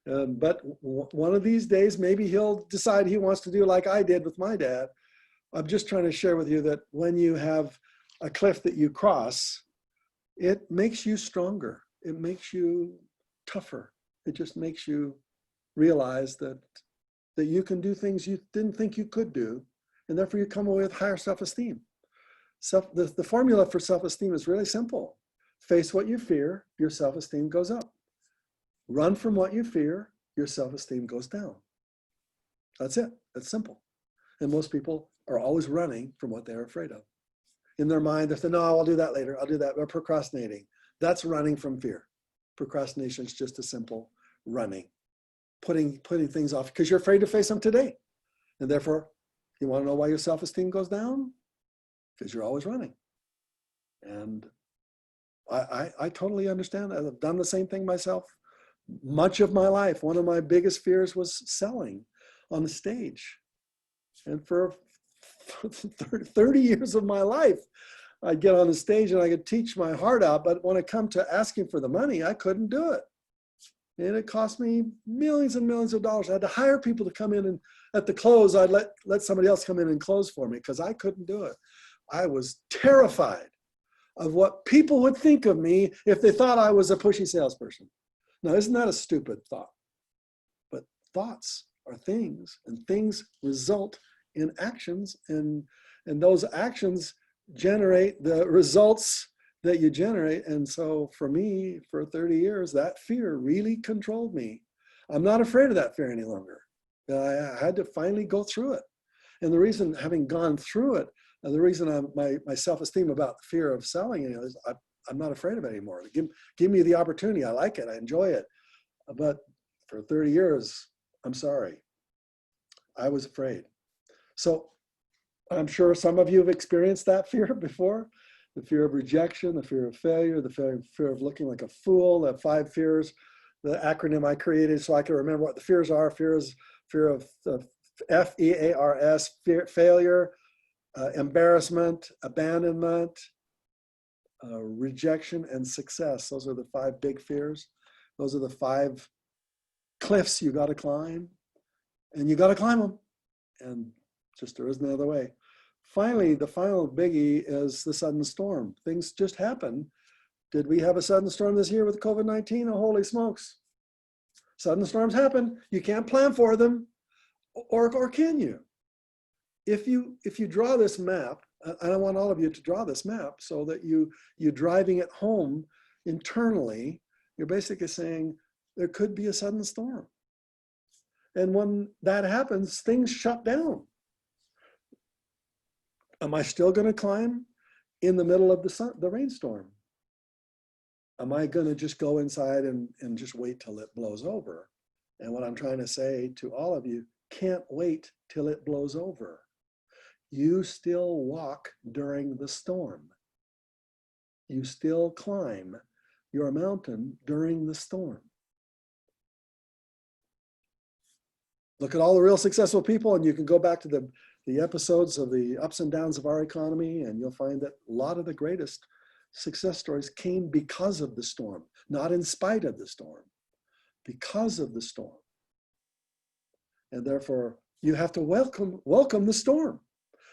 go. But one of these days, maybe he'll decide he wants to do like I did with my dad. I'm just trying to share with you that when you have a cliff that you cross, it makes you stronger. It makes you tougher. It just makes you realize that you can do things you didn't think you could do, and therefore you come away with higher self-esteem. The formula for self-esteem is really simple. Face what you fear, your self-esteem goes up. Run from what you fear, your self-esteem goes down. That's it. That's simple. And most people are always running from what they're afraid of. In their mind, they say, no, I'll do that later. I'll do that. They're procrastinating. That's running from fear. Procrastination is just a simple running, putting things off because you're afraid to face them today. And therefore, you want to know why your self-esteem goes down? Because you're always running. And I totally understand that. I've done the same thing myself. Much of my life, one of my biggest fears was selling on the stage. And for 30 years of my life, I'd get on the stage and I could teach my heart out, but when it come to asking for the money, I couldn't do it. And it cost me millions and millions of dollars. I had to hire people to come in, and at the close, I'd let somebody else come in and close for me because I couldn't do it. I was terrified of what people would think of me if they thought I was a pushy salesperson. Now, isn't that a stupid thought? But thoughts are things, and things result in actions, and those actions generate the results that you generate. And so for me, for 30 years, that fear really controlled me. I'm not afraid of that fear any longer. I had to finally go through it. And the reason, having gone through it, the reason my self-esteem about the fear of selling is I'm not afraid of it anymore. Give me the opportunity. I like it. I enjoy it. But for 30 years, I'm sorry, I was afraid. So I'm sure some of you have experienced that fear before. The fear of rejection, the fear of failure, the fear of looking like a fool, the 5 fears, the acronym I created so I can remember what the fears are. Fear of FEARS, failure, embarrassment, abandonment, rejection, and success. Those are the 5 big fears. Those are the 5 cliffs you got to climb, and you got to climb them. And just there isn't another way. Finally, the final biggie is the sudden storm. Things just happen. Did we have a sudden storm this year with COVID-19? Oh, holy smokes. Sudden storms happen. You can't plan for them, or can you? If you draw this map, and I want all of you to draw this map so that you're driving it home internally, you're basically saying there could be a sudden storm. And when that happens, things shut down. Am I still going to climb in the middle of the rainstorm? Am I going to just go inside and just wait till it blows over? And what I'm trying to say to all of you, can't wait till it blows over. You still walk during the storm. You still climb your mountain during the storm. Look at all the real successful people, and you can go back to the episodes of the ups and downs of our economy, and you'll find that a lot of the greatest success stories came because of the storm, not in spite of the storm, because of the storm. And therefore, you have to welcome the storm.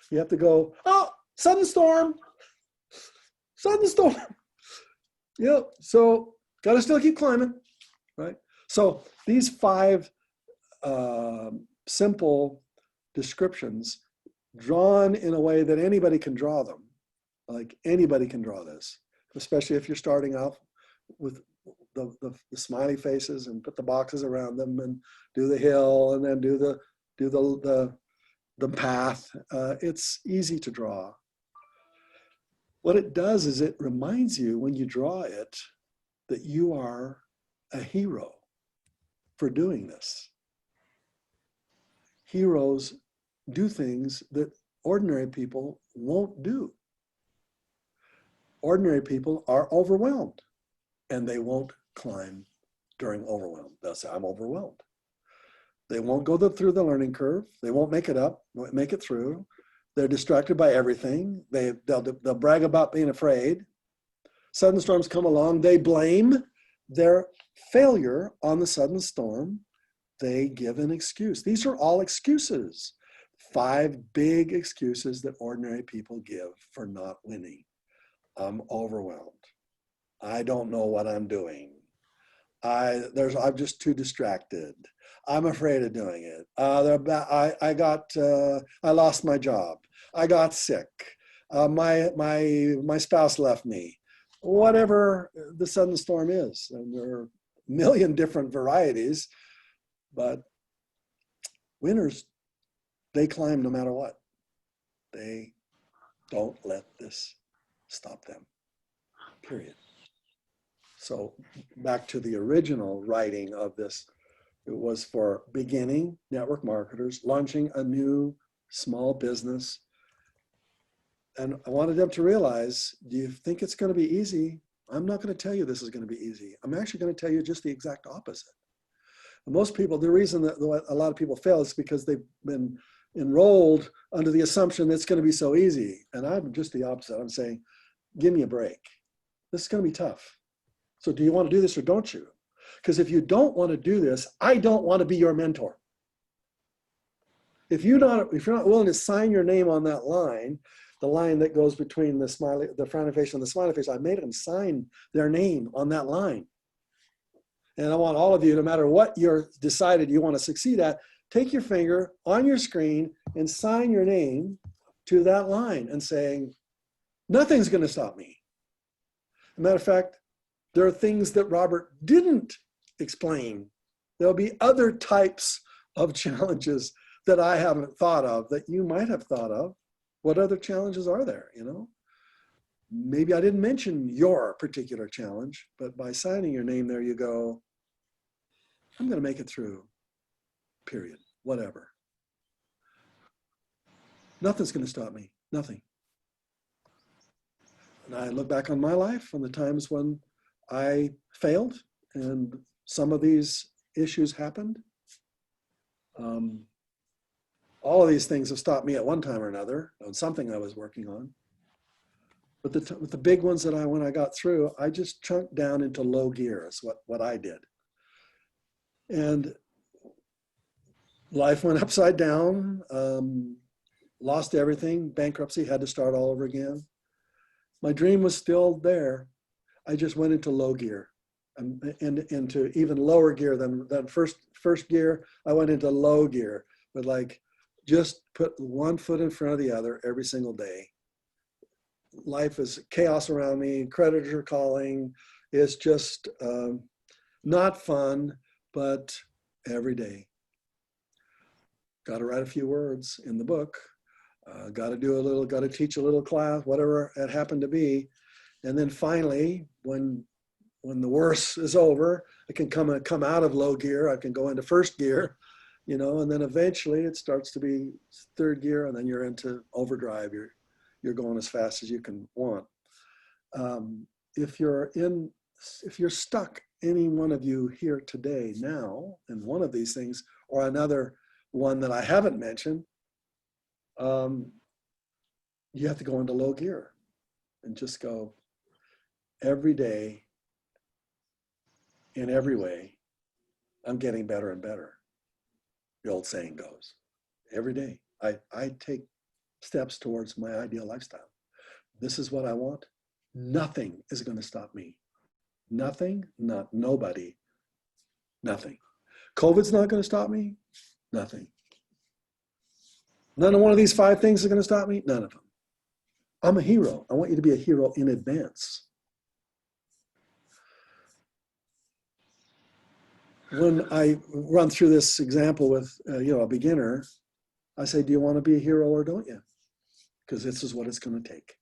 You have to go, oh, sudden storm, sudden storm. Yeah, so got to still keep climbing, right? So these 5 simple descriptions drawn in a way that anybody can draw them. Like anybody can draw this, especially if you're starting off with the smiley faces and put the boxes around them and do the hill and then do the path. It's easy to draw. What it does is it reminds you when you draw it that you are a hero for doing this. Heroes do things that ordinary people won't do. Ordinary people are overwhelmed and they won't climb during overwhelm. They'll say, I'm overwhelmed. They won't go through the learning curve. They won't make it through. They're distracted by everything. They'll brag about being afraid. Sudden storms come along. They blame their failure on the sudden storm. They give an excuse. These are all excuses. 5 big excuses that ordinary people give for not winning. I'm overwhelmed. I don't know what I'm doing. I'm just too distracted. I'm afraid of doing it. I lost my job. I got sick. My spouse left me. Whatever the sudden storm is, and there are a million different varieties, but winners, they climb no matter what. They don't let this stop them, period. So back to the original writing of this, it was for beginning network marketers launching a new small business. And I wanted them to realize, do you think it's going to be easy? I'm not going to tell you this is going to be easy. I'm actually going to tell you just the exact opposite. And most people, the reason that a lot of people fail is because they've been enrolled under the assumption that it's going to be so easy. And I'm just the opposite. I'm saying, give me a break. This is going to be tough. So do you want to do this or don't you? Because if you don't want to do this, I don't want to be your mentor. If you're not willing to sign your name on that line, the line that goes between the frowny face and the smiley face, I made them sign their name on that line. And I want all of you, no matter what you're decided you want to succeed at, take your finger on your screen and sign your name to that line and saying, nothing's going to stop me. As a matter of fact, there are things that Robert didn't explain. There'll be other types of challenges that I haven't thought of that you might have thought of. What other challenges are there, you know? Maybe I didn't mention your particular challenge, but by signing your name there, you go, I'm going to make it through, period, whatever. Nothing's going to stop me, nothing. And I look back on my life, on the times when I failed and some of these issues happened. All of these things have stopped me at one time or another on something I was working on. But the big ones that when I got through, I just chunked down into low gear is what I did. And life went upside down, lost everything, bankruptcy, had to start all over again. My dream was still there. I just went into low gear and into even lower gear than first gear. I went into low gear, but like just put one foot in front of the other every single day. Life is chaos around me. Creditors are calling. It's just not fun, but every day. Got to write a few words in the book. Got to teach a little class, whatever it happened to be. And then finally, when the worst is over, I can come out of low gear. I can go into first gear, you know, and then eventually it starts to be third gear, and then you're into overdrive. You're going as fast as you can want. If you're stuck, any one of you here today now in one of these things or another one that I haven't mentioned, you have to go into low gear and just go every day, in every way, I'm getting better and better. The old saying goes, every day I take steps towards my ideal lifestyle. This is what I want. Nothing is going to stop me. Nothing, nobody, nothing. COVID's not going to stop me. Nothing. None of one of these 5 things is going to stop me. None of them. I'm a hero. I want you to be a hero in advance. When I run through this example with a beginner, I say, do you want to be a hero or don't you? Because this is what it's going to take.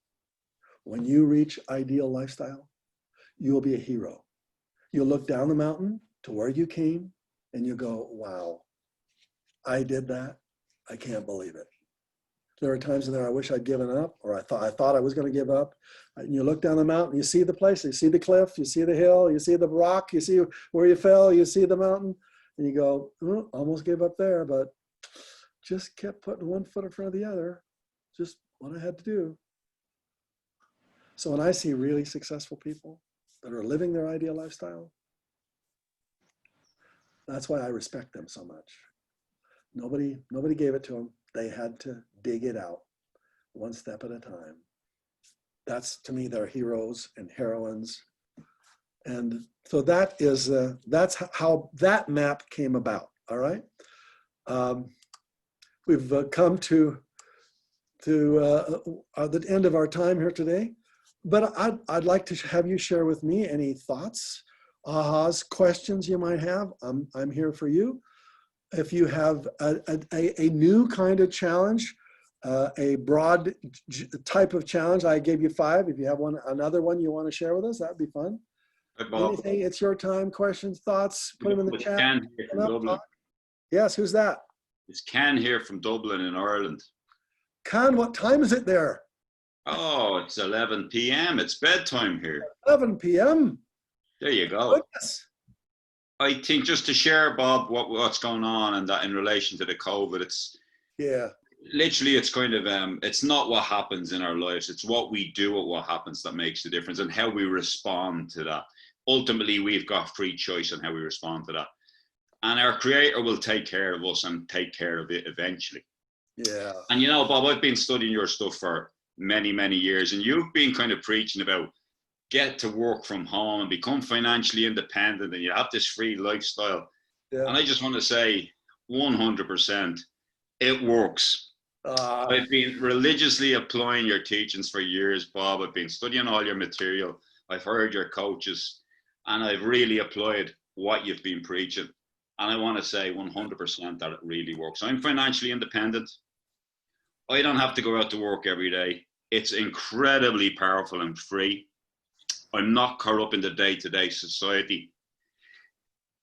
When you reach ideal lifestyle, you will be a hero. You'll look down the mountain to where you came and you go, wow, I did that. I can't believe it. There are times in there I wish I'd given up, or I thought I was going to give up. And you look down the mountain, you see the place, you see the cliff, you see the hill, you see the rock, you see where you fell, you see the mountain, and you go, oh, almost gave up there, but just kept putting one foot in front of the other. Just what I had to do. So when I see really successful people that are living their ideal lifestyle, that's why I respect them so much. Nobody gave it to them. They had to dig it out one step at a time. That's, to me, they're heroes and heroines. And so that's how that map came about. All right. We've come to the end of our time here today, but I'd like to have you share with me any thoughts, ahas, questions you might have. I'm here for you. If you have a new kind of challenge, a broad type of challenge, I gave you 5. If you have another one you want to share with us, that'd be fun. Hey, Bob. Anything, it's your time. Questions, thoughts, put them in the It's chat. Ken here from Dublin. Yes, who's that? It's Ken here from Dublin in Ireland. Con, what time is it there? Oh, it's 11 p.m. It's bedtime here. 11 p.m. There you go. Goodness. I think just to share, Bob, what's going on and that in relation to the COVID, it's literally, it's kind of, it's not what happens in our lives. It's what we do with what happens that makes the difference and how we respond to that. Ultimately, we've got free choice on how we respond to that. And our creator will take care of us and take care of it eventually. Yeah. And you know, Bob, I've been studying your stuff for many, many years, and you've been kind of preaching about get to work from home and become financially independent and you have this free lifestyle. Yeah. And I just want to say 100%, it works. I've been religiously applying your teachings for years, Bob. I've been studying all your material. I've heard your coaches, and I've really applied what you've been preaching. And I want to say 100% that it really works. I'm financially independent. I don't have to go out to work every day. It's incredibly powerful and free. I'm not caught up in the day-to-day society.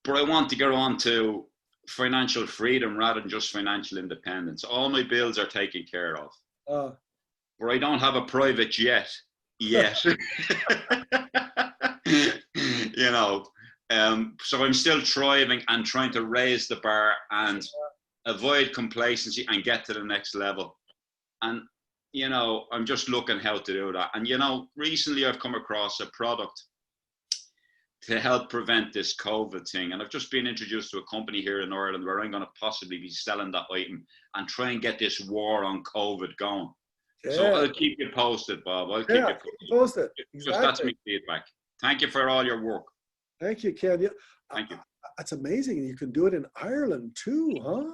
But I want to get on to financial freedom rather than just financial independence. All my bills are taken care of. But I don't have a private jet yet. You know, so I'm still thriving and trying to raise the bar and avoid complacency and get to the next level. And, you know, I'm just looking how to do that. And, you know, recently I've come across a product to help prevent this COVID thing. And I've just been introduced to a company here in Ireland where I'm going to possibly be selling that item and try and get this war on COVID going. Yeah. So I'll keep you posted, Bob. I'll keep you posted. Exactly. Just that's my feedback. Thank you for all your work. Thank you, Ken. Thank you. That's amazing. You can do it in Ireland too, huh?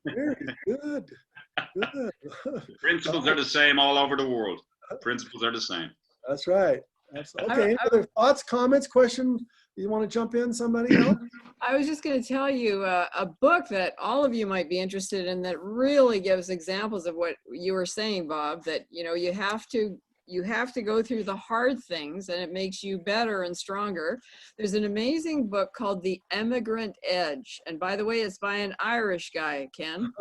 Very good. Good. The principles are the same all over the world. Principles are the same. That's right. Okay. Any other thoughts, comments, questions? You want to jump in, somebody else? I was just going to tell you a book that all of you might be interested in that really gives examples of what you were saying, Bob, that, you know, you have to go through the hard things and it makes you better and stronger. There's an amazing book called The Emigrant Edge. And by the way, it's by an Irish guy, Ken.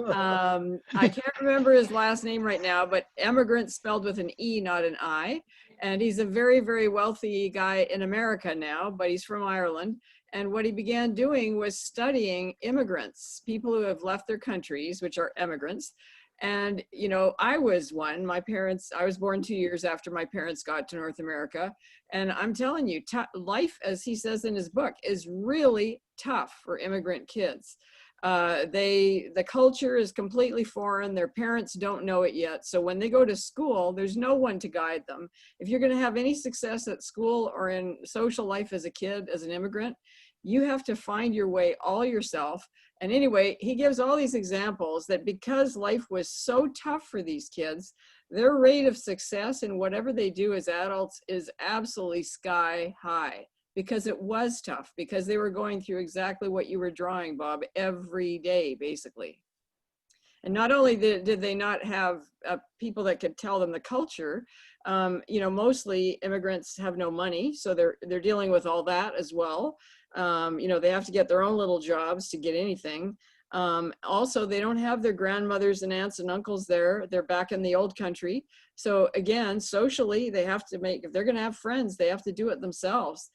I can't remember his last name right now, but emigrant spelled with an E, not an I. And he's a very, very wealthy guy in America now, but he's from Ireland. And what he began doing was studying immigrants, people who have left their countries, which are immigrants. And, you know, I was one. I was born 2 years after my parents got to North America. And I'm telling you, life, as he says in his book, is really tough for immigrant kids. The culture is completely foreign. Their parents don't know it yet. So when they go to school, there's no one to guide them. If you're going to have any success at school or in social life as a kid, as an immigrant, you have to find your way all yourself. And anyway, he gives all these examples that because life was so tough for these kids, their rate of success in whatever they do as adults is absolutely sky high. Because it was tough, because they were going through exactly what you were drawing, Bob, every day, basically. And not only did they not have people that could tell them the culture, you know, mostly immigrants have no money, so they're dealing with all that as well. You know, they have to get their own little jobs to get anything. Also, they don't have their grandmothers and aunts and uncles there. They're back in the old country. So again, socially, they have to if they're going to have friends, they have to do it themselves.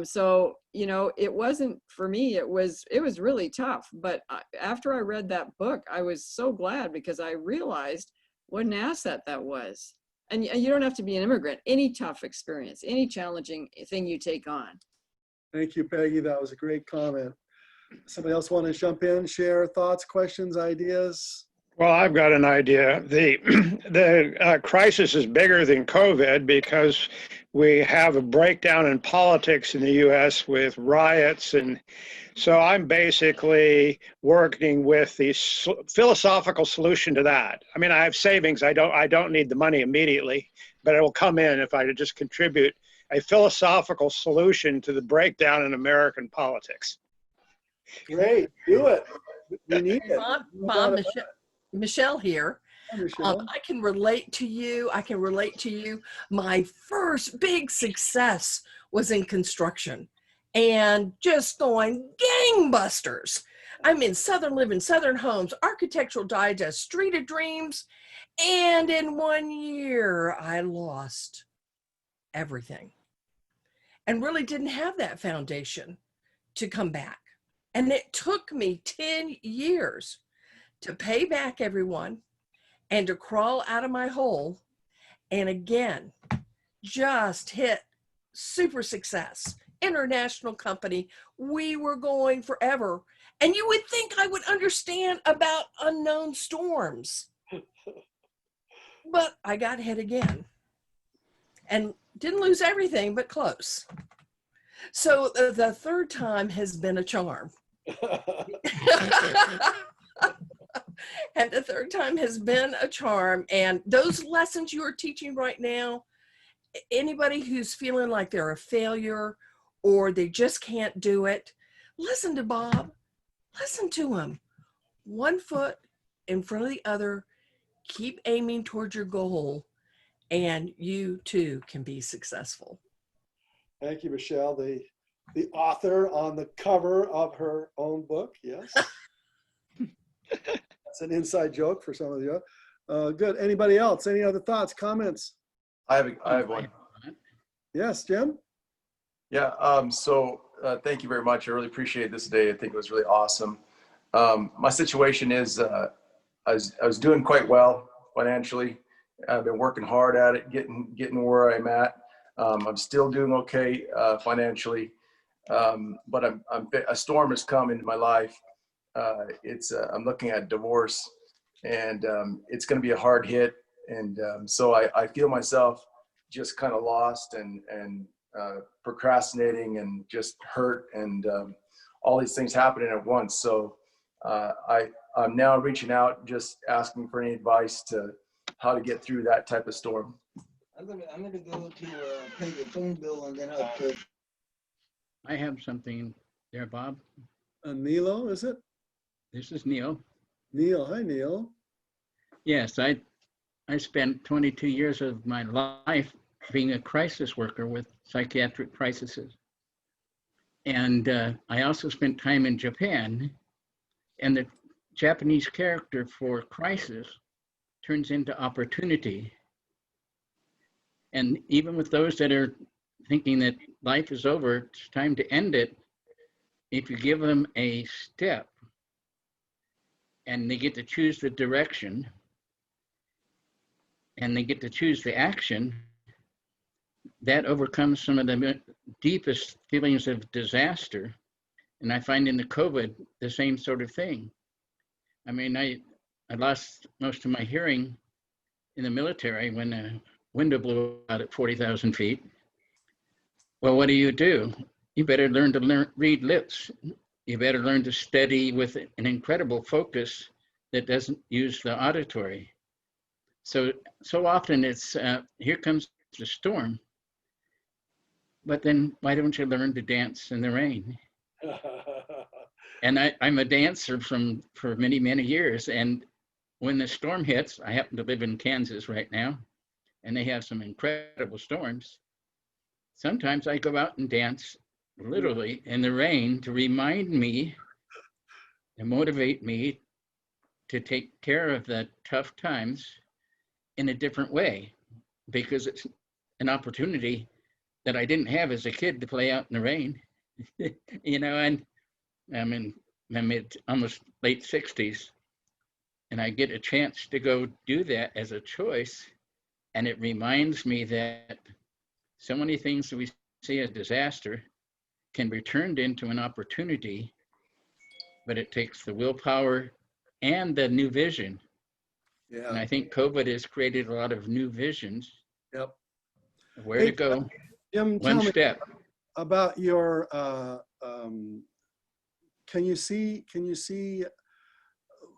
So, you know, it wasn't for me, it was really tough. But after I read that book, I was so glad because I realized what an asset that was. And you don't have to be an immigrant. Any tough experience, any challenging thing you take on. Thank you, Peggy. That was a great comment. Somebody else want to jump in, share thoughts, questions, ideas? Well, I've got an idea. The crisis is bigger than COVID because we have a breakdown in politics in the U.S. with riots. And so I'm basically working with the philosophical solution to that. I mean, I have savings. I don't need the money immediately, but it will come in if I just contribute a philosophical solution to the breakdown in American politics. Great, do it. We need it. Bob, Michelle here. I can relate to you. My first big success was in construction and just going gangbusters. I'm in Living Southern Homes, Architectural Digest, Street of Dreams. And in 1 year, I lost everything and really didn't have that foundation to come back. And it took me 10 years to pay back everyone and to crawl out of my hole. And again, just hit super success, international company. We were going forever. And you would think I would understand about unknown storms. But I got hit again and didn't lose everything, but close. So the third time has been a charm. And the third time has been a charm. And those lessons you are teaching right now, anybody who's feeling like they're a failure or they just can't do it, listen to Bob. Listen to him. One foot in front of the other. Keep aiming towards your goal, and you too can be successful. Thank you, Michelle. The author on the cover of her own book. Yes. That's an inside joke for some of you. Good. Anybody else? Any other thoughts, comments? I have one. Yes, Jim? Yeah, thank you very much. I really appreciate this day. I think it was really awesome. My situation is I was doing quite well financially. I've been working hard at it, getting where I'm at. I'm still doing okay financially, but a storm has come into my life. I'm looking at divorce, and it's going to be a hard hit. And so I feel myself just kind of lost and procrastinating and just hurt, and all these things happening at once. So I'm now reaching out, just asking for any advice to how to get through that type of storm. I'm gonna go to pay the phone bill, and then I have something there, Bob. Neilo, is it? This is Neil. Neil, hi Neil. Yes, I spent 22 years of my life being a crisis worker with psychiatric crises. And I also spent time in Japan, and the Japanese character for crisis turns into opportunity. And even with those that are thinking that life is over, it's time to end it, if you give them a step and they get to choose the direction and they get to choose the action, that overcomes some of the deepest feelings of disaster. And I find in the COVID, the same sort of thing. I mean, I lost most of my hearing in the military when a window blew out at 40,000 feet. Well, what do? You better learn to read lips. You better learn to study with an incredible focus that doesn't use the auditory. So often it's, here comes the storm, but then why don't you learn to dance in the rain? And I'm a dancer for many, many years. And when the storm hits, I happen to live in Kansas right now, and they have some incredible storms. Sometimes I go out and dance literally in the rain to remind me and motivate me to take care of the tough times in a different way, because it's an opportunity that I didn't have as a kid to play out in the rain. You know, and I'm in my almost late 60s, and I get a chance to go do that as a choice. And it reminds me that so many things that we see as disaster can be turned into an opportunity, but it takes the willpower and the new vision. Yeah. And I think COVID has created a lot of new visions. Yep. Where to go, Jim, one step. About your, can you see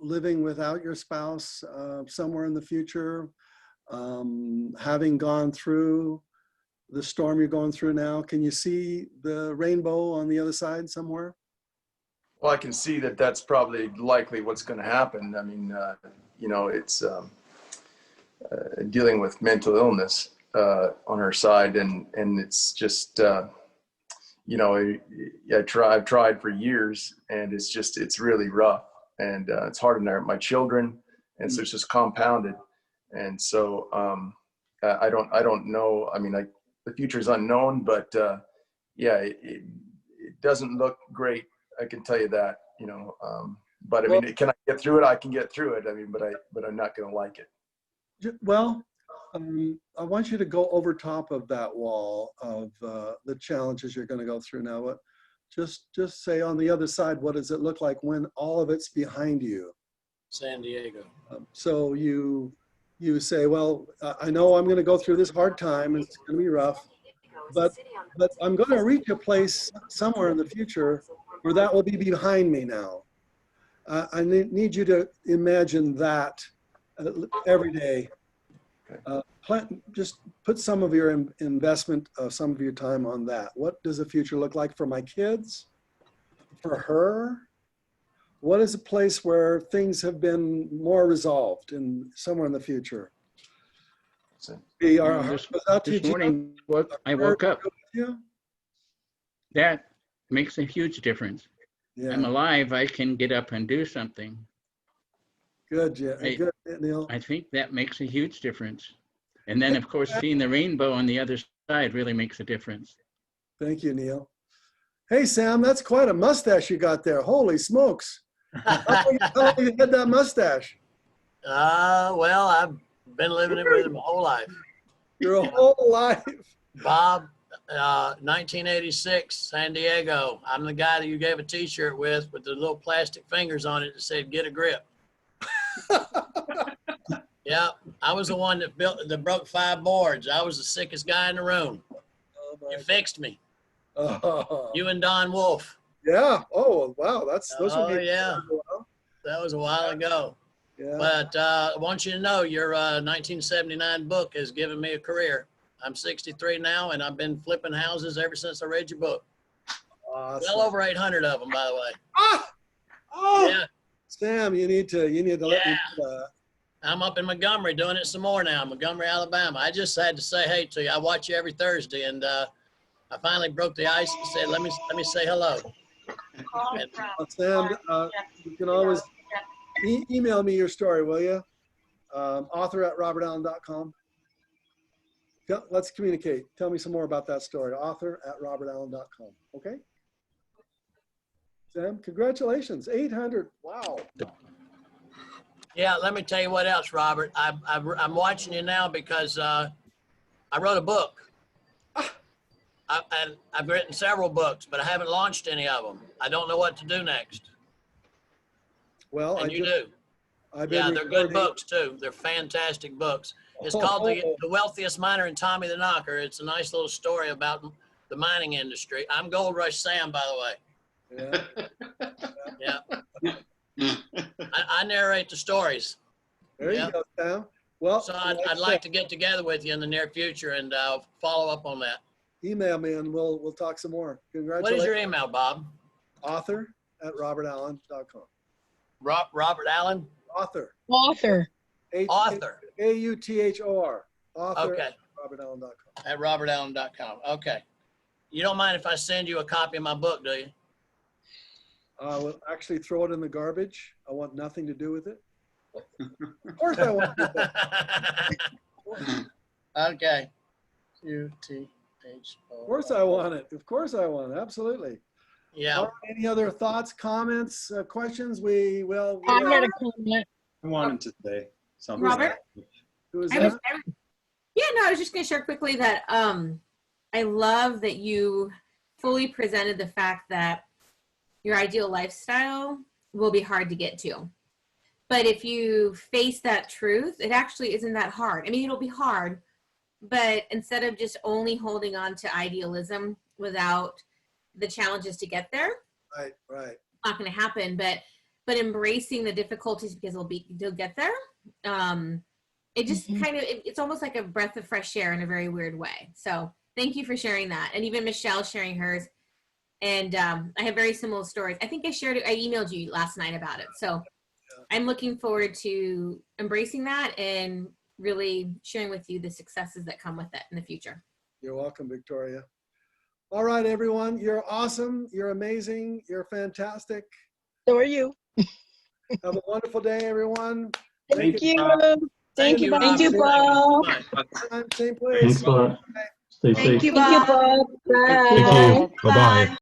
living without your spouse somewhere in the future, having gone through the storm you're going through now? Can you see the rainbow on the other side somewhere? Well, I can see that that's probably likely what's going to happen. I mean, you know, it's dealing with mental illness on her side, and it's just, you know, I've tried for years, and it's really rough, and it's hard on my children, and so it's just compounded. And so I don't know. I mean, like, the future is unknown, but yeah, it doesn't look great. I can tell you that, you know. But I mean, can I get through it? I can get through it. I mean, but I'm not going to like it. Well, I want you to go over top of that wall of the challenges you're going to go through now. What, just say on the other side, what does it look like when all of it's behind you? San Diego. So you say, well, I know I'm going to go through this hard time. It's going to be rough, but I'm going to reach a place somewhere in the future where that will be behind me now. I need you to imagine that every day. Just put some of your investment, some of your time on that. What does the future look like for my kids? For her? What is a place where things have been more resolved in somewhere in the future? This morning, I woke up. That makes a huge difference. Yeah. I'm alive. I can get up and do something. Good, yeah. Good, Neil. I think that makes a huge difference. And then, of course, seeing the rainbow on the other side really makes a difference. Thank you, Neil. Hey, Sam, that's quite a mustache you got there. Holy smokes. How long have you had that mustache? Well, I've been living it with it my whole life. Your whole life? Bob, 1986, San Diego. I'm the guy that you gave a t-shirt with the little plastic fingers on it that said, "Get a grip." Yeah, I was the one that broke 5 boards. I was the sickest guy in the room. You fixed me. Oh. You and Don Wolf. Yeah. Oh, wow. Yeah. That was a while ago. Yeah. But I want you to know your 1979 book has given me a career. I'm 63 now, and I've been flipping houses ever since I read your book. Awesome. Well over 800 of them, by the way. Oh, yeah. Sam, you need to let me know that. I'm up in Montgomery doing it some more now, Montgomery, Alabama. I just had to say hey to you. I watch you every Thursday, and I finally broke the ice and said, let me say hello. And, Sam, you can always email me your story, will you? author@robertallen.com. Let's communicate. Tell me some more about that story. author@robertallen.com. Okay? Sam, congratulations. 800. Wow. yeah, let me tell you what else, Robert. I'm watching you now because I wrote a book. I've written several books, but I haven't launched any of them. I don't know what to do next. Well, and you do. Yeah, they're good books too. They're fantastic books. It's called The Wealthiest Miner and Tommy the Knocker. It's a nice little story about the mining industry. I'm Gold Rush Sam, by the way. Yeah. I narrate the stories. There you go, Sam. Well, so I'd like to get together with you in the near future and follow up on that. Email me and we'll talk some more. Congratulations. What is your email, Bob? author@robertallen.com. Robert Allen? Author. Author. Author. AUTHOR. Author. Okay. robertallen.com. At robertallen.com. Okay. You don't mind if I send you a copy of my book, do you? I will actually throw it in the garbage. I want nothing to do with it. Of course I want to do that. Okay. UTHOR. Of course I want it. Of course I want it. Absolutely. Yeah. Right, any other thoughts, comments, questions? I had a comment. I wanted to say something. Robert? Who is I that? was just going to share quickly that I love that you fully presented the fact that your ideal lifestyle will be hard to get to. But if you face that truth, it actually isn't that hard. I mean, it'll be hard, but instead of just only holding on to idealism without the challenges to get there, right, not going to happen. But embracing the difficulties because they'll get there. It just kind of it's almost like a breath of fresh air in a very weird way. So thank you for sharing that, and even Michelle sharing hers. And I have very similar stories. I think I emailed you last night about it. So I'm looking forward to embracing that and really sharing with you the successes that come with it in the future. You're welcome, Victoria. All right, everyone. You're awesome. You're amazing. You're fantastic. So are you. Have a wonderful day, everyone. Thank you. Thank you, Thank you, Bob. Same place. Thanks, Bob. Stay safe. Thank you, Bob. Bye. Thank you. Bye-bye.